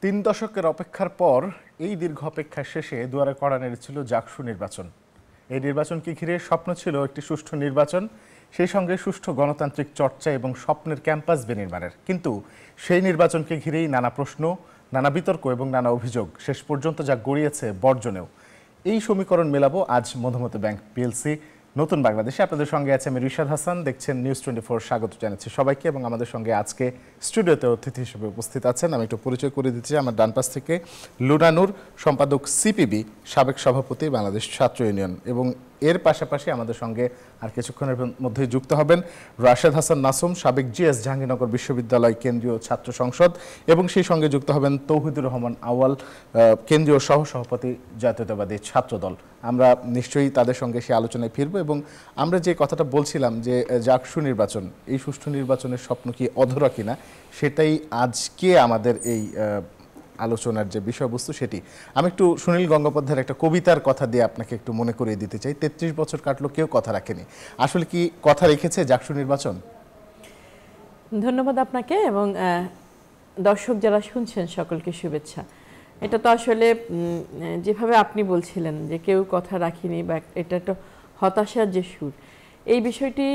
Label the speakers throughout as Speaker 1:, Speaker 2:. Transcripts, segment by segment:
Speaker 1: তিন দশকের অপেক্ষার পর এই দীর্ঘ অপেক্ষার শেষে দুয়ারে কড়া নেড়েছিল জাকসু নির্বাচন। এই নির্বাচনকে ঘিরে স্বপ্ন ছিল একটি সুষ্ঠু নির্বাচন, সেই সঙ্গে সুষ্ঠু গণতান্ত্রিক চর্চা এবং স্বপ্নের ক্যাম্পাস বিনির্মাণের। কিন্তু সেই নির্বাচনকে ঘিরেই নানা প্রশ্ন, নানা বিতর্ক এবং নানা অভিযোগ, শেষ পর্যন্ত যা গড়িয়েছে বর্জনেও। এই সমীকরণ মেলাবো আজ মধুমতি ব্যাংক পিএলসি নতুন বাংলাদেশে। আপনাদের সঙ্গে আছে আমি রিশাদ হাসান, দেখছেন নিউজ 24। স্বাগত জানাচ্ছি সবাইকে। এবং আমাদের সঙ্গে আজকে স্টুডিওতে অতিথি হিসেবে উপস্থিত আছেন, আমি একটু পরিচয় করে দিচ্ছি। আমার ডান পাশ থেকে লুনা নূর, সম্পাদক সিপিবি, সাবেক সভাপতি বাংলাদেশ ছাত্র ইউনিয়ন। এবং এর পাশাপাশি আমাদের সঙ্গে আর কিছুক্ষণের মধ্যেই যুক্ত হবেন রাশেদ হাসান নাসুম, সাবেক জিএস জাহাঙ্গীরনগর বিশ্ববিদ্যালয় কেন্দ্রীয় ছাত্র সংসদ, এবং সেই সঙ্গে যুক্ত হবেন তৌহিদুর রহমান আউয়াল, কেন্দ্রীয় সহসভাপতি জাতীয়তাবাদী ছাত্রদল। আমরা নিশ্চয়ই তাদের সঙ্গে সে আলোচনায় ফিরব। এবং আমরা যে কথাটা বলছিলাম যে জাকসু নির্বাচন, এই সুষ্ঠু নির্বাচনের স্বপ্ন কি অধরা কিনা, সেটাই আজকে আমাদের এই আলোচনার যে বিষয়বস্তু সেটি। আমি একটু সুনীল গঙ্গোপাধ্যায়ের একটা কবিতার কথা দিয়ে আপনাকে একটু মনে করিয়ে দিতে চাই। ৩৩ বছর কাটলো, কেউ কথা রাখেনি। আসলে কি কথা রেখেছে জাকসু নির্বাচন?
Speaker 2: ধন্যবাদ আপনাকে এবং দর্শক যারা শুনছেন সকলকে শুভেচ্ছা। এটা তো আসলে যেভাবে আপনি বলছিলেন যে কেউ কথা রাখেনি বা এটা একটা হতাশার যে সুর, এই বিষয়টি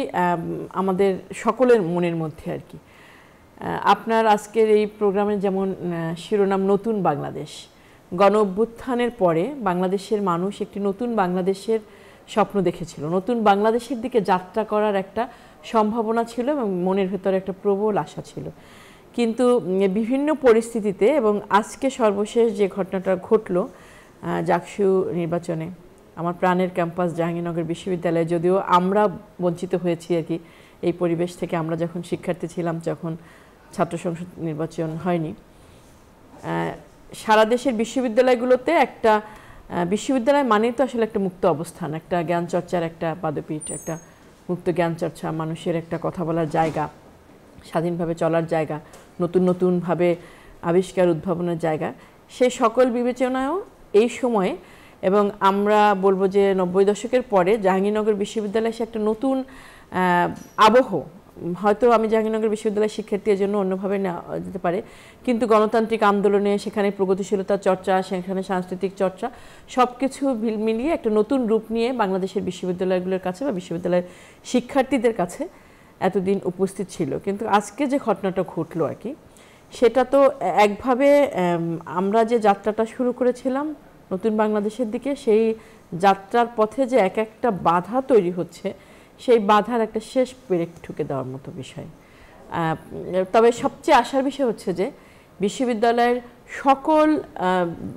Speaker 2: আমাদের সকলের মনের মধ্যে আর কি। আপনার আজকের এই প্রোগ্রামে যেমন শিরোনাম নতুন বাংলাদেশ, গণ অভ্যুত্থানের পরে বাংলাদেশের মানুষ একটি নতুন বাংলাদেশের স্বপ্ন দেখেছিল, নতুন বাংলাদেশের দিকে যাত্রা করার একটা সম্ভাবনা ছিল এবং মনের ভেতরে একটা প্রবল আশা ছিল। কিন্তু বিভিন্ন পরিস্থিতিতে এবং আজকে সর্বশেষ যে ঘটনাটা ঘটলো জাকসু নির্বাচনে, আমার প্রাণের ক্যাম্পাস জাহাঙ্গীরনগর বিশ্ববিদ্যালয়ে, যদিও আমরা বঞ্চিত হয়েছি আর কি এই পরিবেশ থেকে, আমরা যখন শিক্ষার্থী ছিলাম যখন ছাত্র সংসদ নির্বাচন হয়নি। সারা দেশের বিশ্ববিদ্যালয়গুলোতে একটা বিশ্ববিদ্যালয় মানেই তো আসলে একটা মুক্ত অবস্থান, একটা জ্ঞান চর্চার একটা পাদপীঠ, একটা মুক্ত জ্ঞান চর্চা, মানুষের একটা কথা বলার জায়গা, স্বাধীনভাবে চলার জায়গা, নতুন নতুনভাবে আবিষ্কার উদ্ভাবনের জায়গা। সেই সকল বিবেচনায়ও এই সময়ে এবং আমরা বলবো যে 90 দশকের পরে জাহাঙ্গীরনগর বিশ্ববিদ্যালয়ে সে একটা নতুন আবহ, হয়তো আমি জাহাঙ্গীরনগর বিশ্ববিদ্যালয়ের শিক্ষার্থী এর জন্য অন্যভাবে নেওয়া যেতে পারে, কিন্তু গণতান্ত্রিক আন্দোলনে সেখানে প্রগতিশীলতার চর্চা, সেখানে সাংস্কৃতিক চর্চা, সব কিছু মিলিয়ে একটা নতুন রূপ নিয়ে বাংলাদেশের বিশ্ববিদ্যালয়গুলোর কাছে বা বিশ্ববিদ্যালয়ের শিক্ষার্থীদের কাছে এতদিন উপস্থিত ছিল। কিন্তু আজকে যে ঘটনাটা ঘটলো আর কি, সেটা তো একভাবে আমরা যে যাত্রাটা শুরু করেছিলাম নতুন বাংলাদেশের দিকে, সেই যাত্রার পথে যে এক একটা বাধা তৈরি হচ্ছে, সেই বাধার একটা শেষ পেরেক ঠুকে দেওয়ার মতো বিষয়। তবে সবচেয়ে আশার বিষয় হচ্ছে যে বিশ্ববিদ্যালয়ের সকল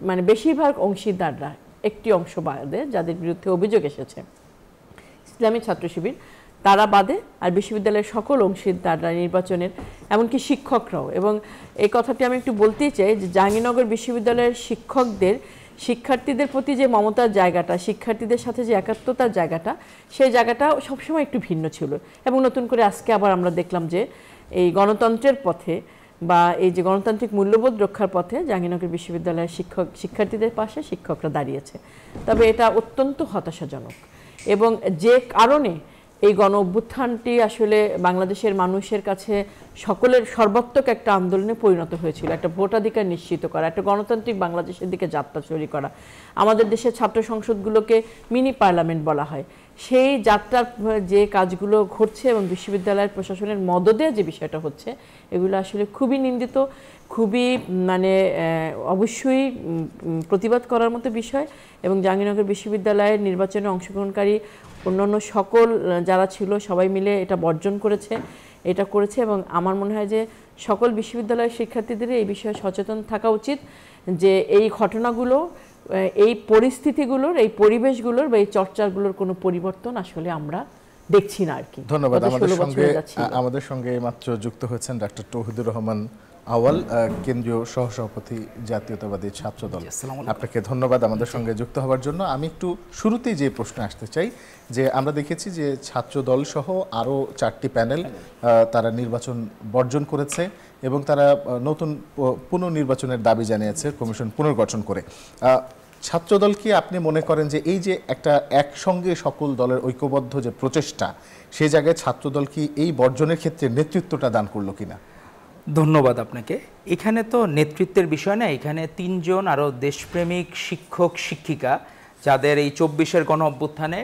Speaker 2: মানে বেশিরভাগ অংশীদাররা, একটি অংশ বাদে যাদের বিরুদ্ধে অভিযোগ এসেছে, ইসলামী ছাত্র শিবির তারা বাদে, আর বিশ্ববিদ্যালয়ের সকল অংশীদাররা নির্বাচনের, এমনকি শিক্ষকরাও। এবং এই কথাটি আমি একটু বলতেই চাই যে জাহাঙ্গীরনগর বিশ্ববিদ্যালয়ের শিক্ষকদের শিক্ষার্থীদের প্রতি যে মমতার জায়গাটা, শিক্ষার্থীদের সাথে যে একাত্মতার জায়গাটা, সেই জায়গাটা সবসময় একটু ভিন্ন ছিল। এবং নতুন করে আজকে আবার আমরা দেখলাম যে এই গণতন্ত্রের পথে বা এই যে গণতান্ত্রিক মূল্যবোধ রক্ষার পথে জাহাঙ্গীরনগর বিশ্ববিদ্যালয়ের শিক্ষার্থীদের পাশে শিক্ষকরা দাঁড়িয়েছে। তবে এটা অত্যন্ত হতাশাজনক। এবং যে কারণে এই গণ অভ্যুত্থানটি আসলে বাংলাদেশের মানুষের কাছে সকলের সর্বাত্মক একটা আন্দোলনে পরিণত হয়েছিল, একটা ভোটাধিকার নিশ্চিত করা, একটা গণতান্ত্রিক বাংলাদেশের দিকে যাত্রা তৈরি করা। আমাদের দেশের ছাত্র সংসদগুলোকে মিনি পার্লামেন্ট বলা হয়। সেই যাত্রার যে কাজগুলো ঘটছে এবং বিশ্ববিদ্যালয়ের প্রশাসনের মদদে যে বিষয়টা হচ্ছে, এগুলো আসলে খুবই নিন্দিত, খুবই মানে অবশ্যই প্রতিবাদ করার মতো বিষয়। এবং জাহাঙ্গীরনগর বিশ্ববিদ্যালয়ের নির্বাচনে অংশগ্রহণকারী অন্যান্য সকল যারা ছিল সবাই মিলে এটা বর্জন করেছে, এটা করেছে। এবং আমার মনে হয় যে সকল বিশ্ববিদ্যালয়ের শিক্ষার্থীদের এই বিষয়ে সচেতন থাকা উচিত যে এই ঘটনাগুলো, এই পরিস্থিতিগুলোর, এই পরিবেশগুলোর বা এই চর্চাগুলোর কোনো পরিবর্তন আসলে আমরা দেখছি না আর কি।
Speaker 1: ধন্যবাদ। আমাদের সঙ্গে মাত্র যুক্ত হয়েছেন ডক্টর তৌহিদুর রহমান আউয়াল, কেন্দ্রীয় সহসভাপতি জাতীয়তাবাদী ছাত্রদল। আপনাকে ধন্যবাদ আমাদের সঙ্গে যুক্ত হওয়ার জন্য। আমি একটু শুরুতেই যে প্রশ্ন আসতে চাই যে আমরা দেখেছি যে ছাত্রদল সহ আরও 4টি প্যানেল তারা নির্বাচন বর্জন করেছে এবং তারা নতুন পুনর্নির্বাচনের দাবি জানিয়েছে কমিশন পুনর্গঠন করে। ছাত্রদল কি আপনি মনে করেন যে এই যে একটা একসঙ্গে সকল দলের ঐক্যবদ্ধ যে প্রচেষ্টা, সেই জায়গায় ছাত্রদল কি এই বর্জনের ক্ষেত্রে নেতৃত্বটা দান করলো কিনা?
Speaker 3: ধন্যবাদ আপনাকে। এখানে তো নেতৃত্বের বিষয় না, এখানে 3 জন আরও দেশপ্রেমিক শিক্ষক শিক্ষিকা যাদের এই 24-এর গণ অভ্যুত্থানে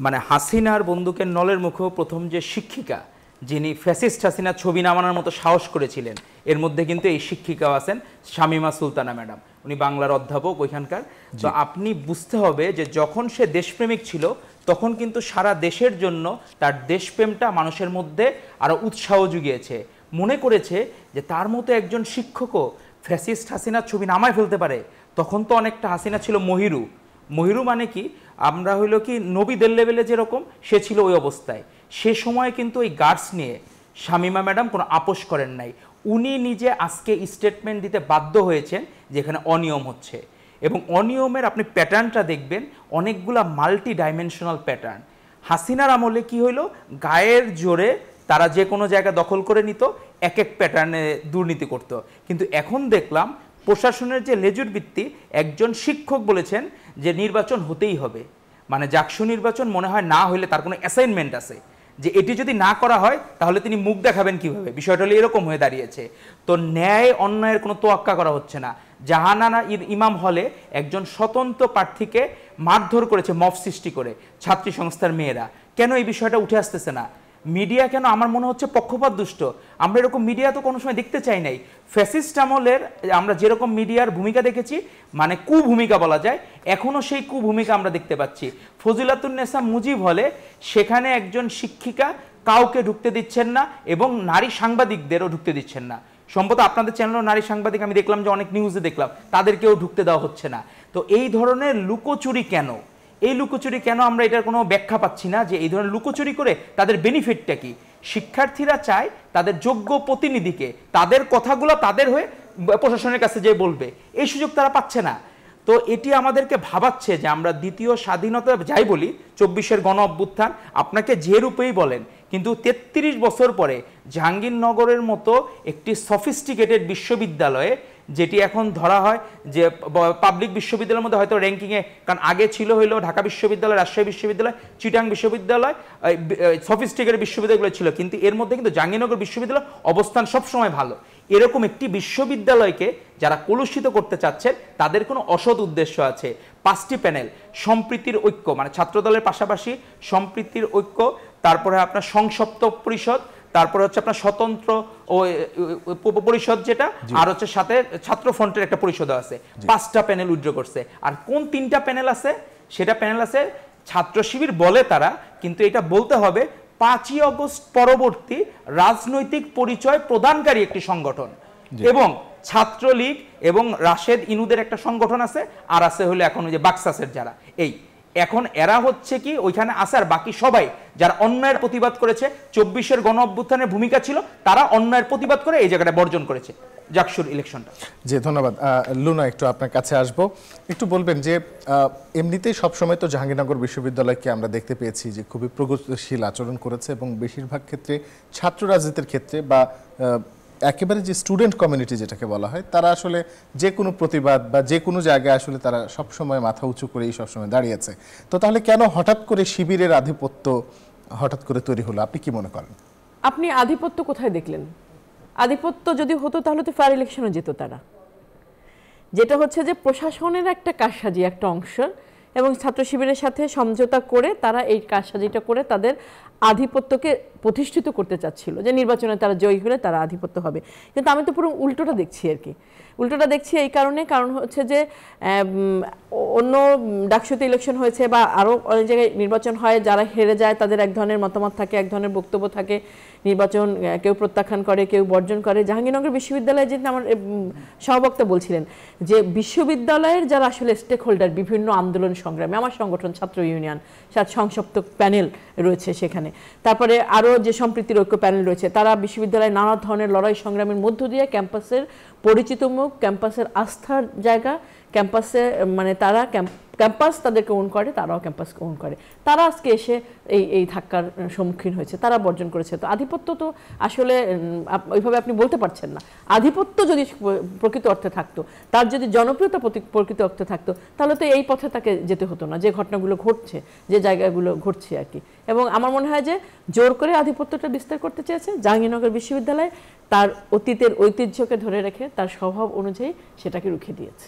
Speaker 3: মানে হাসিনার বন্দুকের নলের মুখেও প্রথম যে শিক্ষিকা যিনি ফ্যাসিস্ট হাসিনার ছবি নামানোর মতো সাহস করেছিলেন, এর মধ্যে কিন্তু এই শিক্ষিকাও আছেন শামীমা সুলতানা ম্যাডাম, উনি বাংলার অধ্যাপক ওইখানকার। তো আপনি বুঝতে হবে যে যখন সে দেশপ্রেমিক ছিল তখন কিন্তু সারা দেশের জন্য তার দেশপ্রেমটা মানুষের মধ্যে আরও উৎসাহ জুগিয়েছে, মনে করেছে যে তার মতো একজন শিক্ষকও ফ্যাসিস্ট হাসিনার ছবি নামায় ফেলতে পারে। তখন তো অনেকটা হাসিনা ছিল মহিরু, মহিরু মানে কি আমরা হইলো কি নবীদের লেভেলে যেরকম সে ছিল ওই অবস্থায়। সে সময় কিন্তু ওই গার্ডস নিয়ে শামীমা ম্যাডাম কোনো আপোষ করেন নাই, উনি নিজে আজকে স্টেটমেন্ট দিতে বাধ্য হয়েছেন যে এখানে অনিয়ম হচ্ছে, এবং অনিয়মের আপনি প্যাটার্নটা দেখবেন অনেকগুলা মাল্টি ডাইমেনশনাল প্যাটার্ন। হাসিনার আমলে কি হইলো, গায়ের জোরে তারা যে কোনো জায়গা দখল করে নিত, এক এক প্যাটার্নে দুর্নীতি করত। কিন্তু এখন দেখলাম প্রশাসনের যে লেজুর ভিত্তি, একজন শিক্ষক বলেছেন যে নির্বাচন হতেই হবে, মানে জাকসু নির্বাচন মনে হয় না হইলে তার কোনো অ্যাসাইনমেন্ট আছে, যে এটি যদি না করা হয় তাহলে তিনি মুখ দেখাবেন কিভাবে, বিষয়টা হলো এরকম হয়ে দাঁড়িয়েছে। তো ন্যায় অন্যায়ের কোনো তোয়াক্কা করা হচ্ছে না। জাহানারা ইমাম হলে একজন স্বতন্ত্র প্রার্থীকে মারধর করেছে মব সৃষ্টি করে ছাত্রী সংস্থার মেয়েরা, কেন এই বিষয়টা উঠে আসতেছে না? মিডিয়া কেন আমার মনে হচ্ছে পক্ষপাত দুষ্ট? আমরা এরকম মিডিয়া তো কোনো সময় দেখতে চাই নাই। ফ্যাসিস্ট আমলের আমরা যেরকম মিডিয়ার ভূমিকা দেখেছি, মানে কুভূমিকা বলা যায়, এখনও সেই কুভূমিকা আমরা দেখতে পাচ্ছি। ফজিলাতুন্নেসা মুজিব হলে সেখানে একজন শিক্ষিকা কাউকে ঢুকতে দিচ্ছেন না, এবং নারী সাংবাদিকদেরও ঢুকতে দিচ্ছেন না। সম্ভবত আপনাদের চ্যানেলও নারী সাংবাদিক আমি দেখলাম যে অনেক নিউজে দেখলাম তাদেরকেও ঢুকতে দেওয়া হচ্ছে না। তো এই ধরনের লুকোচুরি কেন? এই লুকোচুরি কেন? আমরা এটার কোনো ব্যাখ্যা পাচ্ছি না যে এই ধরনের লুকোচুরি করে তাদের বেনিফিটটা কি। শিক্ষার্থীরা চায় তাদের যোগ্য প্রতিনিধিকে তাদের কথাগুলো তাদের হয়ে প্রশাসনের কাছে যে বলবে, এই সুযোগ তারা পাচ্ছে না। তো এটি আমাদেরকে ভাবাচ্ছে যে আমরা দ্বিতীয় স্বাধীনতা যাই বলি, 24-এর গণ অভ্যুত্থান আপনাকে যে রূপেই বলেন, কিন্তু 33 বছর পরে জাহাঙ্গীরনগরের মতো একটি সফিস্টিকেটেড বিশ্ববিদ্যালয়ে, যেটি এখন ধরা হয় যে পাবলিক বিশ্ববিদ্যালয়ের মধ্যে হয়তো র্যাঙ্কিংয়ে, কারণ আগে ছিল হইলো ঢাকা বিশ্ববিদ্যালয়, রাজশাহী বিশ্ববিদ্যালয়, চিটাং বিশ্ববিদ্যালয়, সফিস্টিকেটেড বিশ্ববিদ্যালয়গুলো ছিল, কিন্তু এর মধ্যে কিন্তু জাহাঙ্গীরনগর বিশ্ববিদ্যালয় অবস্থান সবসময় ভালো। এরকম একটি বিশ্ববিদ্যালয়কে যারা কলুষিত করতে চাচ্ছেন তাদের কোনো অসৎ উদ্দেশ্য আছে। 5টি প্যানেল, সম্প্রীতির ঐক্য মানে ছাত্রদলের পাশাপাশি সম্প্রীতির ঐক্য, তারপরে আপনার সংসপ্ত পরিষদ, তারপরে হচ্ছে আপনার স্বতন্ত্র ও পরিষদ যেটা, আর হচ্ছে সাথে ছাত্র ফ্রন্টের একটা পরিষদ আছে। 5টা প্যানেল উইথড্র করছে। আর কোন 3টা প্যানেল আছে? সেটা প্যানেল আছে ছাত্র শিবির বলে তারা, কিন্তু এটা বলতে হবে 5ই আগস্ট পরবর্তী রাজনৈতিক পরিচয় প্রদানকারী একটি সংগঠন, এবং ছাত্রলীগ এবং রাশেদ ইনুদের একটা সংগঠন আছে, আর আছে হলো এখন ওই যে বাক্সাসের যারা, এই এখন এরা হচ্ছে কি ওইখানে আছে, আর বাকি সবাই যারা অন্যায়ের প্রতিবাদ করেছে, 24-এর গণ অভ্যুত্থানের ভূমিকা ছিল, তারা অন্যায়ের প্রতিবাদ করে এই জায়গাটা বর্জন করেছে জাকসুর ইলেকশনটা।
Speaker 1: জি ধন্যবাদ। লুনা, একটু আপনার কাছে আসব, একটু বলবেন যে এমনিতেই সবসময় তো জাহাঙ্গীরনগর বিশ্ববিদ্যালয়কে আমরা দেখতে পেয়েছি যে খুবই প্রগতিশীল আচরণ করেছে, এবং বেশিরভাগ ক্ষেত্রে ছাত্র রাজনীতির ক্ষেত্রে বা একেবারে যে স্টুডেন্ট কমিউনিটি যেটাকে বলা হয়, তারা আসলে যে কোনো প্রতিবাদ বা যে কোনো জায়গায় আসলে তারা সবসময় মাথা উঁচু করেই সবসময় দাঁড়িয়েছে। তো তাহলে কেন হঠাৎ করে শিবিরের আধিপত্য হঠাৎ করে তৈরি হলো, আপনি কি মনে করেন?
Speaker 2: আপনি আধিপত্য কোথায় দেখলেন? আধিপত্য যদি হতো তাহলে তো ফায়ার ইলেকশনে যেত তারা। যেটা হচ্ছে যে প্রশাসনের একটা কারসাজি একটা অংশ, এবং ছাত্র শিবিরের সাথে সমঝোতা করে তারা এই কারসাজিটা করে তাদের আধিপত্যকে প্রতিষ্ঠিত করতে চাচ্ছিল, যে নির্বাচনে তারা জয়ী হলে তারা আধিপত্য হবে। কিন্তু আমি তো পুরো উল্টোটা দেখছি আর কি। উল্টোটা দেখছি এই কারণ হচ্ছে যে অন্য ডাকসুতে ইলেকশন হয়েছে বা আরও অনেক জায়গায় নির্বাচন হয়, যারা হেরে যায় তাদের এক ধরনের মতামত থাকে, এক ধরনের বক্তব্য থাকে, নির্বাচন কেউ প্রত্যাখ্যান করে, কেউ বর্জন করে। জাহাঙ্গীরনগর বিশ্ববিদ্যালয়ে যেটা আমার সহবক্তা বলছিলেন যে বিশ্ববিদ্যালয়ের যারা আসলে স্টেক হোল্ডার বিভিন্ন আন্দোলন সংগ্রামে, আমার সংগঠন ছাত্র ইউনিয়ন, সংসপ্ত প্যানেল রয়েছে সেখানে, তারপরে আরও যে সম্প্রীতির ঐক্য প্যানেল রয়েছে, তারা বিশ্ববিদ্যালয়ে নানা ধরনের লড়াই সংগ্রামের মধ্য দিয়ে ক্যাম্পাসের পরিচিত মুখ, ক্যাম্পাসের আস্থার জায়গা, ক্যাম্পাসে মানে তারা ক্যাম্পাস তাদেরকে ওন করে, তারাও ক্যাম্পাসকে ওন করে। তারা আজকে এসে এই ধাক্কার সম্মুখীন হয়েছে, তারা বর্জন করেছে। তো আধিপত্য তো আসলে ওইভাবে আপনি বলতে পারছেন না। আধিপত্য যদি প্রকৃত অর্থে থাকতো, তার যদি জনপ্রিয়তা প্রকৃত অর্থে থাকতো, তাহলে তো এই পথে তাকে যেতে হতো না, যে ঘটনাগুলো ঘটছে, যে জায়গাগুলো ঘটছে আর কি। এবং আমার মনে হয় যে জোর করে আধিপত্যটা বিস্তার করতে চেয়েছে জাহাঙ্গীরনগর বিশ্ববিদ্যালয়, তার অতীতের ঐতিহ্যকে ধরে রেখে তার স্বভাব অনুযায়ী সেটাকে রুখে দিয়েছে।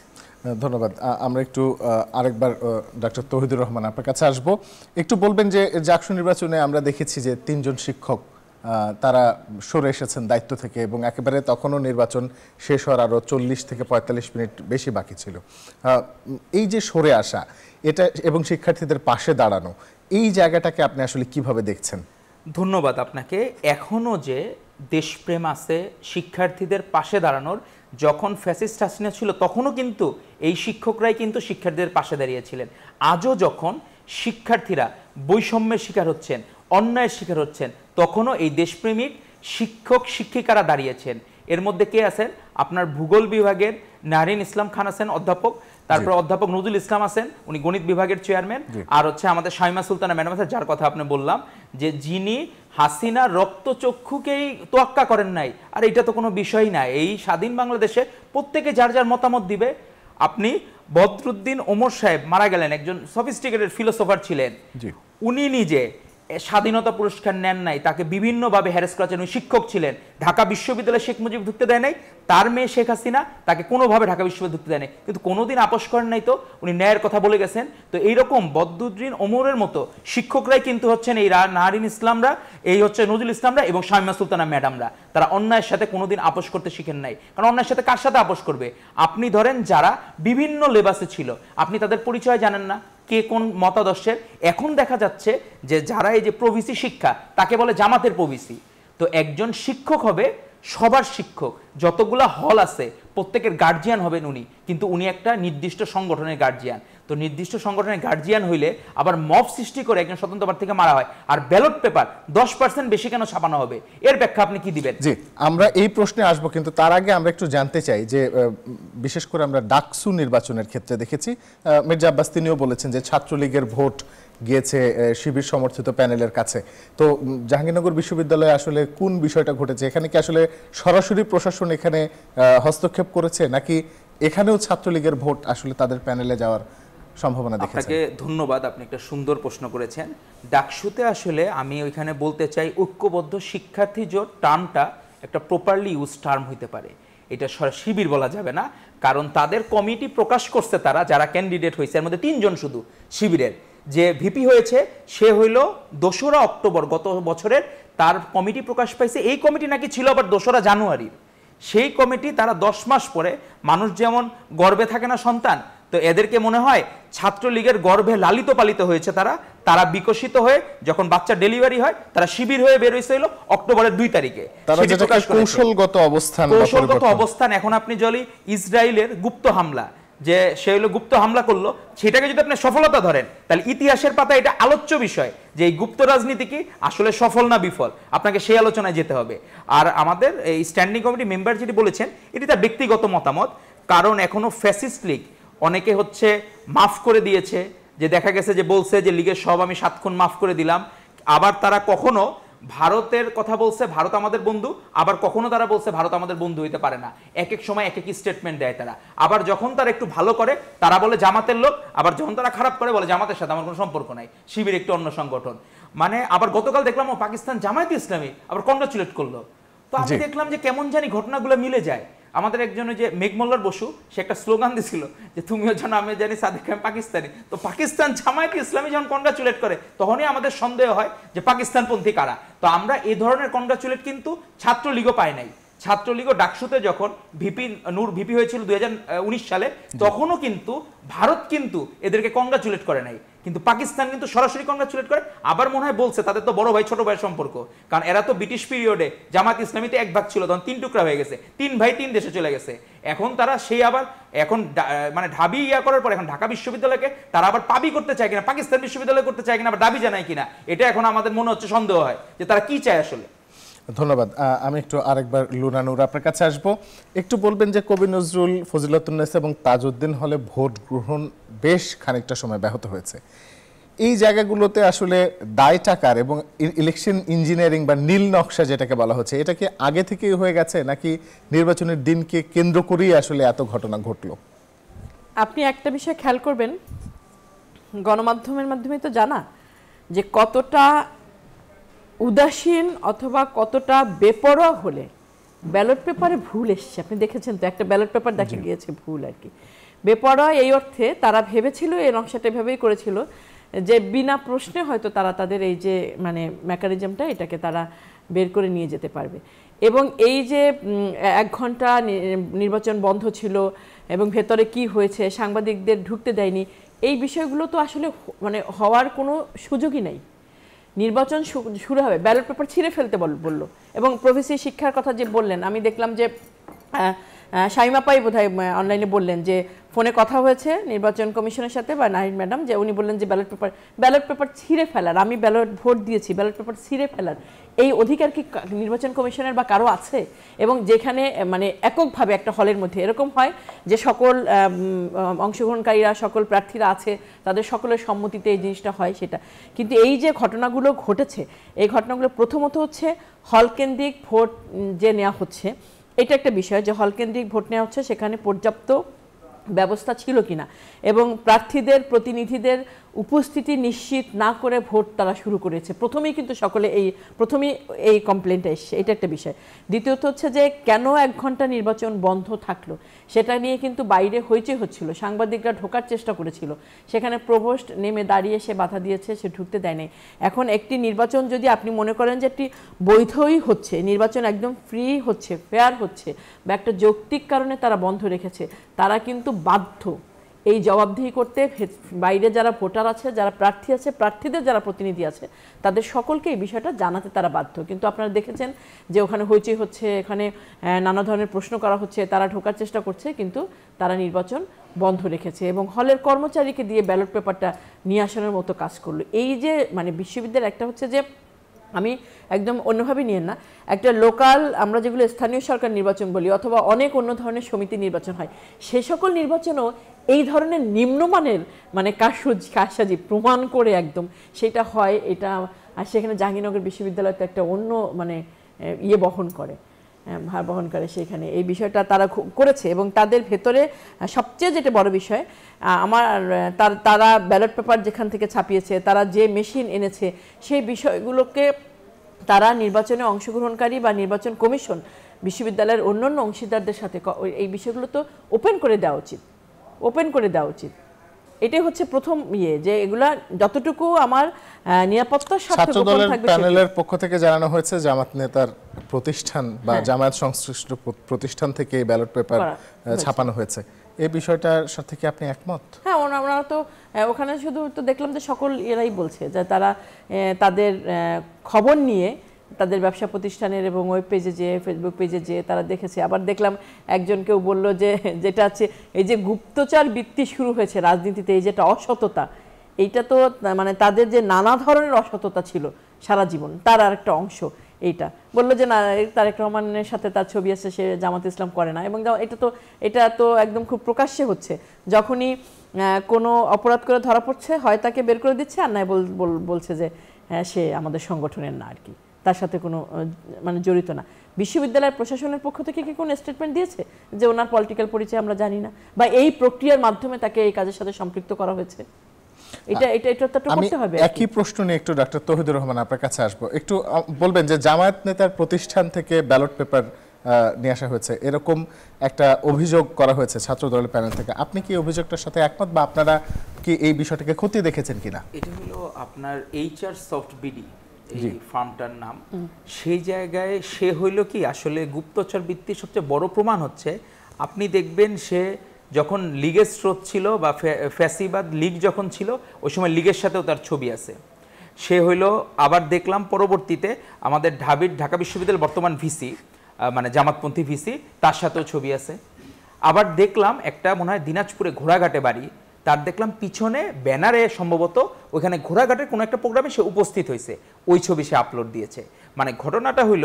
Speaker 1: ধন্যবাদ। আমরা একটু আরেকবার ডক্টর তৌহিদুর রহমান আপনার কাছে আসব। একটু বলবেন যে জাকসু নির্বাচনে আমরা দেখেছি যে 3 জন শিক্ষক তারা সরে এসেছেন দায়িত্ব থেকে, এবং একেবারে তখনও নির্বাচন শেষ হওয়ার আরও 40 থেকে 45 মিনিট বেশি বাকি ছিল। এই যে সরে আসা এটা এবং শিক্ষার্থীদের পাশে দাঁড়ানো, এই জায়গাটাকে আপনি আসলে কিভাবে দেখছেন?
Speaker 3: ধন্যবাদ আপনাকে। এখনও যে দেশপ্রেম আছে শিক্ষার্থীদের পাশে দাঁড়ানোর, যখন ফ্যাসিস্ট হাসিনা ছিল তখনও কিন্তু এই শিক্ষকরাই কিন্তু শিক্ষার্থীদের পাশে দাঁড়িয়েছিলেন। আজও যখন শিক্ষার্থীরা বৈষম্যের শিকার হচ্ছেন, অন্যায়ের শিকার হচ্ছেন, তখনও এই দেশপ্রেমিক শিক্ষক শিক্ষিকারা দাঁড়িয়েছেন। এর মধ্যে কে আছেন? আপনার ভূগোল বিভাগের নারিন ইসলাম খান আছেন অধ্যাপক, তারপর অধ্যাপক নজরুল ইসলাম আছেন, উনি গণিত বিভাগের চেয়ারম্যান, আর হচ্ছে আমাদের শাইমা সুলতানা ম্যাডাম আছে, যার কথা আপনি বললাম, যে যিনি হাসিনা রক্তচক্ষুকেই তোয়াক্কা করেন নাই। আর এটা তো কোনো বিষয়ই নাই, এই স্বাধীন বাংলাদেশে প্রত্যেকে যার যার মতামত দিবে। আপনি বদরুদ্দিন ওমর সাহেব মারা গেলেন, একজন সফিস্টিকেটেড ফিলোসোফার ছিলেন, উনি নিজে স্বাধীনতা পুরস্কার নেন নাই, তাকে বিভিন্নভাবে হ্যারাস করেছেন। উনি শিক্ষক ছিলেন, ঢাকা বিশ্ববিদ্যালয়ে শেখ মুজিব ঢুকতে দেয় নাই, তার মেয়ে শেখ হাসিনা তাকে কোনোভাবে ঢাকা বিশ্ববিদ্যালয়ে ঢুকতে দেয় নাই, কিন্তু কোনোদিন আপোষ করেন নাই। তো উনি ন্যায়ের কথা বলে গেছেন। তো এইরকম বদরুদ্দিন ওমরের মতো শিক্ষকরাই কিন্তু হচ্ছেন এই নাহারিন ইসলামরা, এই হচ্ছে নজরুল ইসলামরা এবং শাইমা সুলতানা ম্যাডামরা। তারা অন্যায়ের সাথে কোনোদিন আপোষ করতে শিখেন নাই, কারণ অন্যায়ের সাথে কার সাথে আপোষ করবে? আপনি ধরেন যারা বিভিন্ন লেবাসে ছিল, আপনি তাদের পরিচয় জানেন না, কে কোন মতাদর্শের। এখন দেখা যাচ্ছে যে যারা এই যে প্রভিসি শিক্ষা, তাকে বলে জামাতের প্রভিসি। তো একজন শিক্ষক হবে সবার শিক্ষক, যতগুলা হল আছে প্রত্যেকের গার্জিয়ান হবেন উনি, কিন্তু উনি একটা নির্দিষ্ট সংগঠনের গার্জিয়ান। তো নির্দিষ্ট সংগঠনের গার্জিয়ান হইলে আবার মব সৃষ্টি করে একজন স্বতন্ত্র প্রার্থীকে মারা হয়, আর ব্যালট পেপার 10% বেশি কেন ছাপানো হবে? এর ব্যাখ্যা আপনি কি দিবেন?
Speaker 1: জি, আমরা এই প্রশ্নে আসবো, কিন্তু তার আগে আমরা একটু জানতে চাই যে বিশেষ করে আমরা ডাকসু নির্বাচনের ক্ষেত্রে দেখেছি মির্জা আব্বাস তিনিও বলেছেন যে ছাত্রলীগের ভোট গিয়েছে শিবির সমর্থিত প্যানেলের কাছে। তো জাহাঙ্গীরনগর বিশ্ববিদ্যালয়ে আসলে কোন বিষয়টা ঘটেছে? এখানে কি আসলে সরাসরি প্রশাসন এখানে হস্তক্ষেপ করেছে, নাকি এখানেও ছাত্রলীগের ভোট আসলে তাদের প্যানেলে যাওয়ার সম্ভাবনা দেখেছেন?
Speaker 3: আপনাকে ধন্যবাদ, আপনি একটা সুন্দর প্রশ্ন করেছেন। ডাকসুতে আসলে আমি ওইখানে বলতে চাই ঐক্যবদ্ধ শিক্ষার্থী জোট টার্মটা একটা প্রপারলি ইউজ টার্ম হইতে পারে, এটা শিবির বলা যাবে না, কারণ তাদের কমিটি প্রকাশ করছে, তারা যারা ক্যান্ডিডেট হয়েছে এর মধ্যে 3 জন শুধু শিবিরের। যে ভিপি হয়েছে সে হইল 2রা অক্টোবর গত বছরের, তার কমিটি প্রকাশ পাইছে। এই কমিটি নাকি ছিল আবার 2রা জানুয়ারির। সেই কমিটি তারা 10 মাস পরে, মানুষ যেমন গর্ভে থাকে না সন্তান, তো এদেরকে মনে হয় ছাত্রলীগের গর্ভে লালিত পালিত হয়েছে, তারা বিকশিত হয়ে যখন বাচ্চা ডেলিভারি হয়, তারা শিবির হয়ে বের হয়েছিল অক্টোবরের 2 তারিখে।
Speaker 1: কৌশলগত
Speaker 3: অবস্থান। এখন আপনি যদি ইসরায়েলের গুপ্ত হামলা, যে সে হলো গুপ্ত হামলা করলো, সেটাকে যদি আপনি সফলতা ধরেন, তাহলে ইতিহাসের পাতায় এটা আলোচ্য বিষয় যে এই গুপ্ত রাজনীতি কি আসলে সফল না বিফল, আপনাকে সেই আলোচনায় যেতে হবে। আর আমাদের এই স্ট্যান্ডিং কমিটি মেম্বার যেটি বলেছেন, এটি তার ব্যক্তিগত মতামত, কারণ এখনো ফ্যাসিস্ট লীগ অনেকে হচ্ছে মাফ করে দিয়েছে, যে দেখা গেছে যে বলছে যে লীগের সব আমি 7 খুন মাফ করে দিলাম। আবার তারা কখনো ভারতের কথা বলছে, ভারত আমাদের বন্ধু, আবার কখনো তারা বলছে ভারত আমাদের বন্ধু হইতে পারে না। এক এক সময় এক একই স্টেটমেন্ট দেয় তারা। আবার যখন তারা একটু ভালো করে তারা বলে জামাতের লোক, আবার যখন তারা খারাপ করে বলে জামাতের সাথে আমার কোনো সম্পর্ক নাই, শিবির একটু অন্য সংগঠন। মানে আবার গতকাল দেখলাম ও পাকিস্তান জামায়াতে ইসলামী আবার কংগ্রাচুলেট করলো। তো আমি দেখলাম যে কেমন জানি ঘটনাগুলো মিলে যায়। আমাদের একজন যে মেঘমল্লার বসু, সে একটা স্লোগান দিছিল যে তুমিও জানো আমি জানি সাদিক খান পাকিস্তানি। তো পাকিস্তান জামায়াতে ইসলামী যখন কংগ্রাচুলেট করে, তখনই আমাদের সন্দেহ হয় যে পাকিস্তানপন্থী কারা। তো আমরা এই ধরনের কংগ্রাচুলেট কিন্তু ছাত্রলীগও পাই নাই। ছাত্রলীগও ডাকসুতে যখন নূর ভিপি হয়েছিল 2019 সালে, তখনও কিন্তু ভারত কিন্তু এদেরকে কংগ্রাচুলেট করে নাই, কিন্তু পাকিস্তান কিন্তু সরাসরি কংগ্রাচুলেট করে। আবার মনে হয় বলছে তাদের তো বড় ভাই ছোট ভাইয়ের সম্পর্ক, কারণ এরা তো ব্রিটিশ পিরিয়ডে জামাত ইসলামীতে 1 ভাগ ছিল, তখন 3 টুকরা হয়ে গেছে, 3 ভাই 3 দেশে চলে গেছে। এখন তারা সেই আবার এখন মানে ঢাবি করার পর এখন ঢাকা বিশ্ববিদ্যালয়কে তারা আবার পাবি করতে চায় কিনা, পাকিস্তান বিশ্ববিদ্যালয় করতে চায় কিনা, আবার দাবি জানায় কিনা, এটা এখন আমাদের মনে হচ্ছে সন্দেহ হয় যে তারা কি চায় আসলে।
Speaker 1: ধন্যবাদ। আমি একটু আরেকবার লুনা নূর আপনার কাছে আসবো। একটু বলবেন যে কবি নজরুল, ফজিলাতুন্নেসা এবং তাজউদ্দিন হলে ভোট গ্রহণ বেশ খানিকটা সময় ব্যাহত হয়েছে। এই জায়গাগুলোতে আসলে দায় টাকার এবং ইলেকশন ইঞ্জিনিয়ারিং বা নীল নকশা যেটাকে বলা হচ্ছে, এটা কি আগে থেকেই হয়ে গেছে নাকি নির্বাচনের দিনকে কেন্দ্র করেই আসলে এত ঘটনা ঘটলো?
Speaker 2: আপনি একটা বিষয় খেয়াল করবেন, গণমাধ্যমের মাধ্যমে তো জানা যে কতটা উদাসীন অথবা কতটা বেপরোয়া হলে ব্যালট পেপারে ভুল এসছে। আপনি দেখেছেন তো, একটা ব্যালট পেপার দেখা গিয়েছে ভুল আর কি। বেপরোয়া এই অর্থে তারা ভেবেছিল, এই নকশাটা ভেবেই করেছিল যে বিনা প্রশ্নে হয়তো তারা তাদের এই যে মানে মেকানিজমটা এটাকে তারা বের করে নিয়ে যেতে পারবে। এবং এই যে 1 ঘন্টা নির্বাচন বন্ধ ছিল এবং ভেতরে কি হয়েছে, সাংবাদিকদের ঢুকতে দেয়নি, এই বিষয়গুলো তো আসলে মানে হওয়ার কোনো সুযোগই নাই। নির্বাচন শুরু হবে, ব্যালট পেপার ছিঁড়ে ফেলতে বলল। এবং প্রভেসি শিক্ষার কথা যে বললেন, আমি দেখলাম যে শাইমা পাই বোধহয় অনলাইনে বললেন যে ফোনে কথা হয়েছে নির্বাচন কমিশনের সাথে বা নাহিদ ম্যাডাম, যে উনি বললেন যে ব্যালট পেপার ছিঁড়ে ফেলার, আমি ভোট দিয়েছি, ব্যালট পেপার ছিঁড়ে ফেলার এই অধিকার কি নির্বাচন কমিশনের বা কারো আছে? এবং যেখানে মানে এককভাবে একটা হলের মধ্যে এরকম হয় যে সকল অংশগ্রহণকারীরা, সকল প্রার্থীরা আছে, তাদের সকলের সম্মতিতে এই জিনিসটা হয় সেটা। কিন্তু এই যে ঘটনাগুলো ঘটেছে, এই ঘটনাগুলো প্রথমত হচ্ছে হলকেন্দ্রিক ভোট যে নেওয়া হচ্ছে, এটা একটা বিষয় যে হলকেন্দ্রিক ভোট নেওয়া হচ্ছে, সেখানে পর্যাপ্ত ব্যবস্থা ছিল কিনা এবং প্রার্থীদের প্রতিনিধিদের উপস্থিতি নিশ্চিত না করে ভোট তারা শুরু করেছে। প্রথমেই কিন্তু সকলে প্রথমেই এই কমপ্লেনটা এসছে, এটা একটা বিষয়। দ্বিতীয়ত হচ্ছে যে কেন 1 ঘন্টা নির্বাচন বন্ধ থাকলো সেটা নিয়ে কিন্তু বাইরে হইচই হচ্ছিল, সাংবাদিকরা ঢোকার চেষ্টা করেছিল, সেখানে প্রভোস্ট নেমে দাঁড়িয়ে সে বাধা দিয়েছে, সে ঢুকতে দেয় নাই। এখন একটি নির্বাচন যদি আপনি মনে করেন যে একটি বৈধই হচ্ছে, নির্বাচন একদম ফ্রি হচ্ছে, ফেয়ার হচ্ছে, বা একটা যৌক্তিক কারণে তারা বন্ধ রেখেছে, তারা কিন্তু বাধ্য এই জবাবদিহি করতে। বাইরে যারা ভোটার আছে, যারা প্রার্থী আছে, প্রার্থীদের যারা প্রতিনিধি আছে, তাদের সকলকে এই বিষয়টা জানাতে তারা বাধ্য। কিন্তু আপনারা দেখেছেন যে ওখানে হইচই হচ্ছে, এখানে নানা ধরনের প্রশ্ন করা হচ্ছে, তারা ঢোকার চেষ্টা করছে, কিন্তু তারা নির্বাচন বন্ধ রেখেছে এবং হলের কর্মচারীকে দিয়ে ব্যালট পেপারটা নিয়ে আসানোর মতো কাজ করলো। এই যে মানে বিশ্ববিদ্যালয়ের একটা হচ্ছে যে, আমি একদম অন্যভাবে নিয়েন না, একটা লোকাল আমরা যেগুলো স্থানীয় সরকার নির্বাচন বলি অথবা অনেক অন্য ধরনের সমিতি নির্বাচন হয়, সে সকল নির্বাচনও এই ধরনের নিম্নমানের মানে কারসাজি প্রমাণ করে একদম সেটা হয়। এটা আর সেখানে জাহাঙ্গীরনগর বিশ্ববিদ্যালয় তো একটা অন্য মানে বহন করে, ভার বহন করে, সেখানে এই বিষয়টা তারা করেছে। এবং তাদের ভেতরে সবচেয়ে যেটা বড় বিষয়, তারা ব্যালট পেপার যেখান থেকে ছাপিয়েছে, তারা যে মেশিন এনেছে, সেই বিষয়গুলোকে তারা নির্বাচনে অংশগ্রহণকারী বা নির্বাচন কমিশন বিশ্ববিদ্যালয়ের অন্যান্য অংশীদারদের সাথে এই বিষয়গুলো তো ওপেন করে দেওয়া উচিত। এটাই হচ্ছে প্রথম যে এগুলা যতটুকু আমার নিরাপত্তার স্বার্থে গোপন থাকবে।
Speaker 1: প্যানেলের পক্ষ থেকে জানানো হয়েছে জামাত নেতার প্রতিষ্ঠান বা জামায়াত সংশ্লিষ্ট প্রতিষ্ঠান থেকে ব্যালট পেপার ছাপানো হয়েছে, এই বিষয়টার সাথে কি আপনি একমত?
Speaker 2: হ্যাঁ, ওনারা তো ওখানে শুধু তো দেখলাম যে সকল এরাই বলছে যে তারা তাদের খবর নিয়ে তাদের ব্যবসা প্রতিষ্ঠানের এবং ওয়েব পেজে যে ফেসবুক পেজে যে তারা দেখেছে। আবার দেখলাম একজন কেউ বললো যে যেটা আছে এই যে গুপ্তচর বৃত্তি শুরু হয়েছে রাজনীতিতে, এই যেটা অসততা, এইটা তো মানে তাদের যে নানা ধরনের অসততা ছিল সারা জীবন, তার আর একটা অংশ। এইটা বললো যে না, তারেক রহমানের সাথে তার ছবি আছে, সে জামাত ইসলাম করে না। এবং এটা তো একদম খুব প্রকাশ্যে হচ্ছে, যখনই কোনো অপরাধ করে ধরা পড়ছে হয় তাকে বের করে দিচ্ছে, আর নয় বলছে যে সে আমাদের সংগঠনের না আর কি, তার সাথে কোনো মানে জড়িত না। বিশ্ববিদ্যালয়ের প্রশাসনের পক্ষ থেকে কি কোনো স্টেটমেন্ট দিয়েছে যে ওনার পলিটিক্যাল পরিচয় আমরা জানি না, বা এই প্রক্রিয়ার মাধ্যমে তাকে এই কাজের সাথে সম্পৃক্ত করা হয়েছে?
Speaker 1: একই প্রশ্ন নিয়ে একটু ডক্টর তৌহিদুর রহমান আপনার কাছে আসবো। একটু বলবেন যে জামায়াত নেতার প্রতিষ্ঠান থেকে ব্যালট পেপার নিয়ে আসা হয়েছে, এরকম একটা অভিযোগ করা হয়েছে ছাত্র দলের প্যানেল থেকে। আপনি কি অভিযোগটার সাথে একমত বা আপনারা কি এই বিষয়টাকে খতিয়ে দেখেছেন কিনা?
Speaker 3: এটা হলো আপনার HR সফট বিডি, এই ফার্মটার নাম। সেই জায়গায় সে হইল কি আসলে গুপ্তচর বৃত্তির সবচেয়ে বড় প্রমাণ হচ্ছে, আপনি দেখবেন সে যখন লীগের স্রোত ছিল বা ফ্যাসিবাদ লীগ যখন ছিল, ওই সময় লীগের সাথেও তার ছবি আছে। সে হইল, আবার দেখলাম পরবর্তীতে আমাদের ঢাকা বিশ্ববিদ্যালয়ের বর্তমান ভিসি মানে জামাতপন্থী ভিসি, তার সাথেও ছবি আছে। আবার দেখলাম একটা মনে হয় দিনাজপুরে ঘোড়াঘাটে বাড়ি, তার দেখলাম পিছনে ব্যানারে সম্ভবত ওইখানে ঘোড়াঘাটের কোনো একটা প্রোগ্রামে সে উপস্থিত হয়েছে, ওই ছবি সে আপলোড দিয়েছে। মানে ঘটনাটা হইল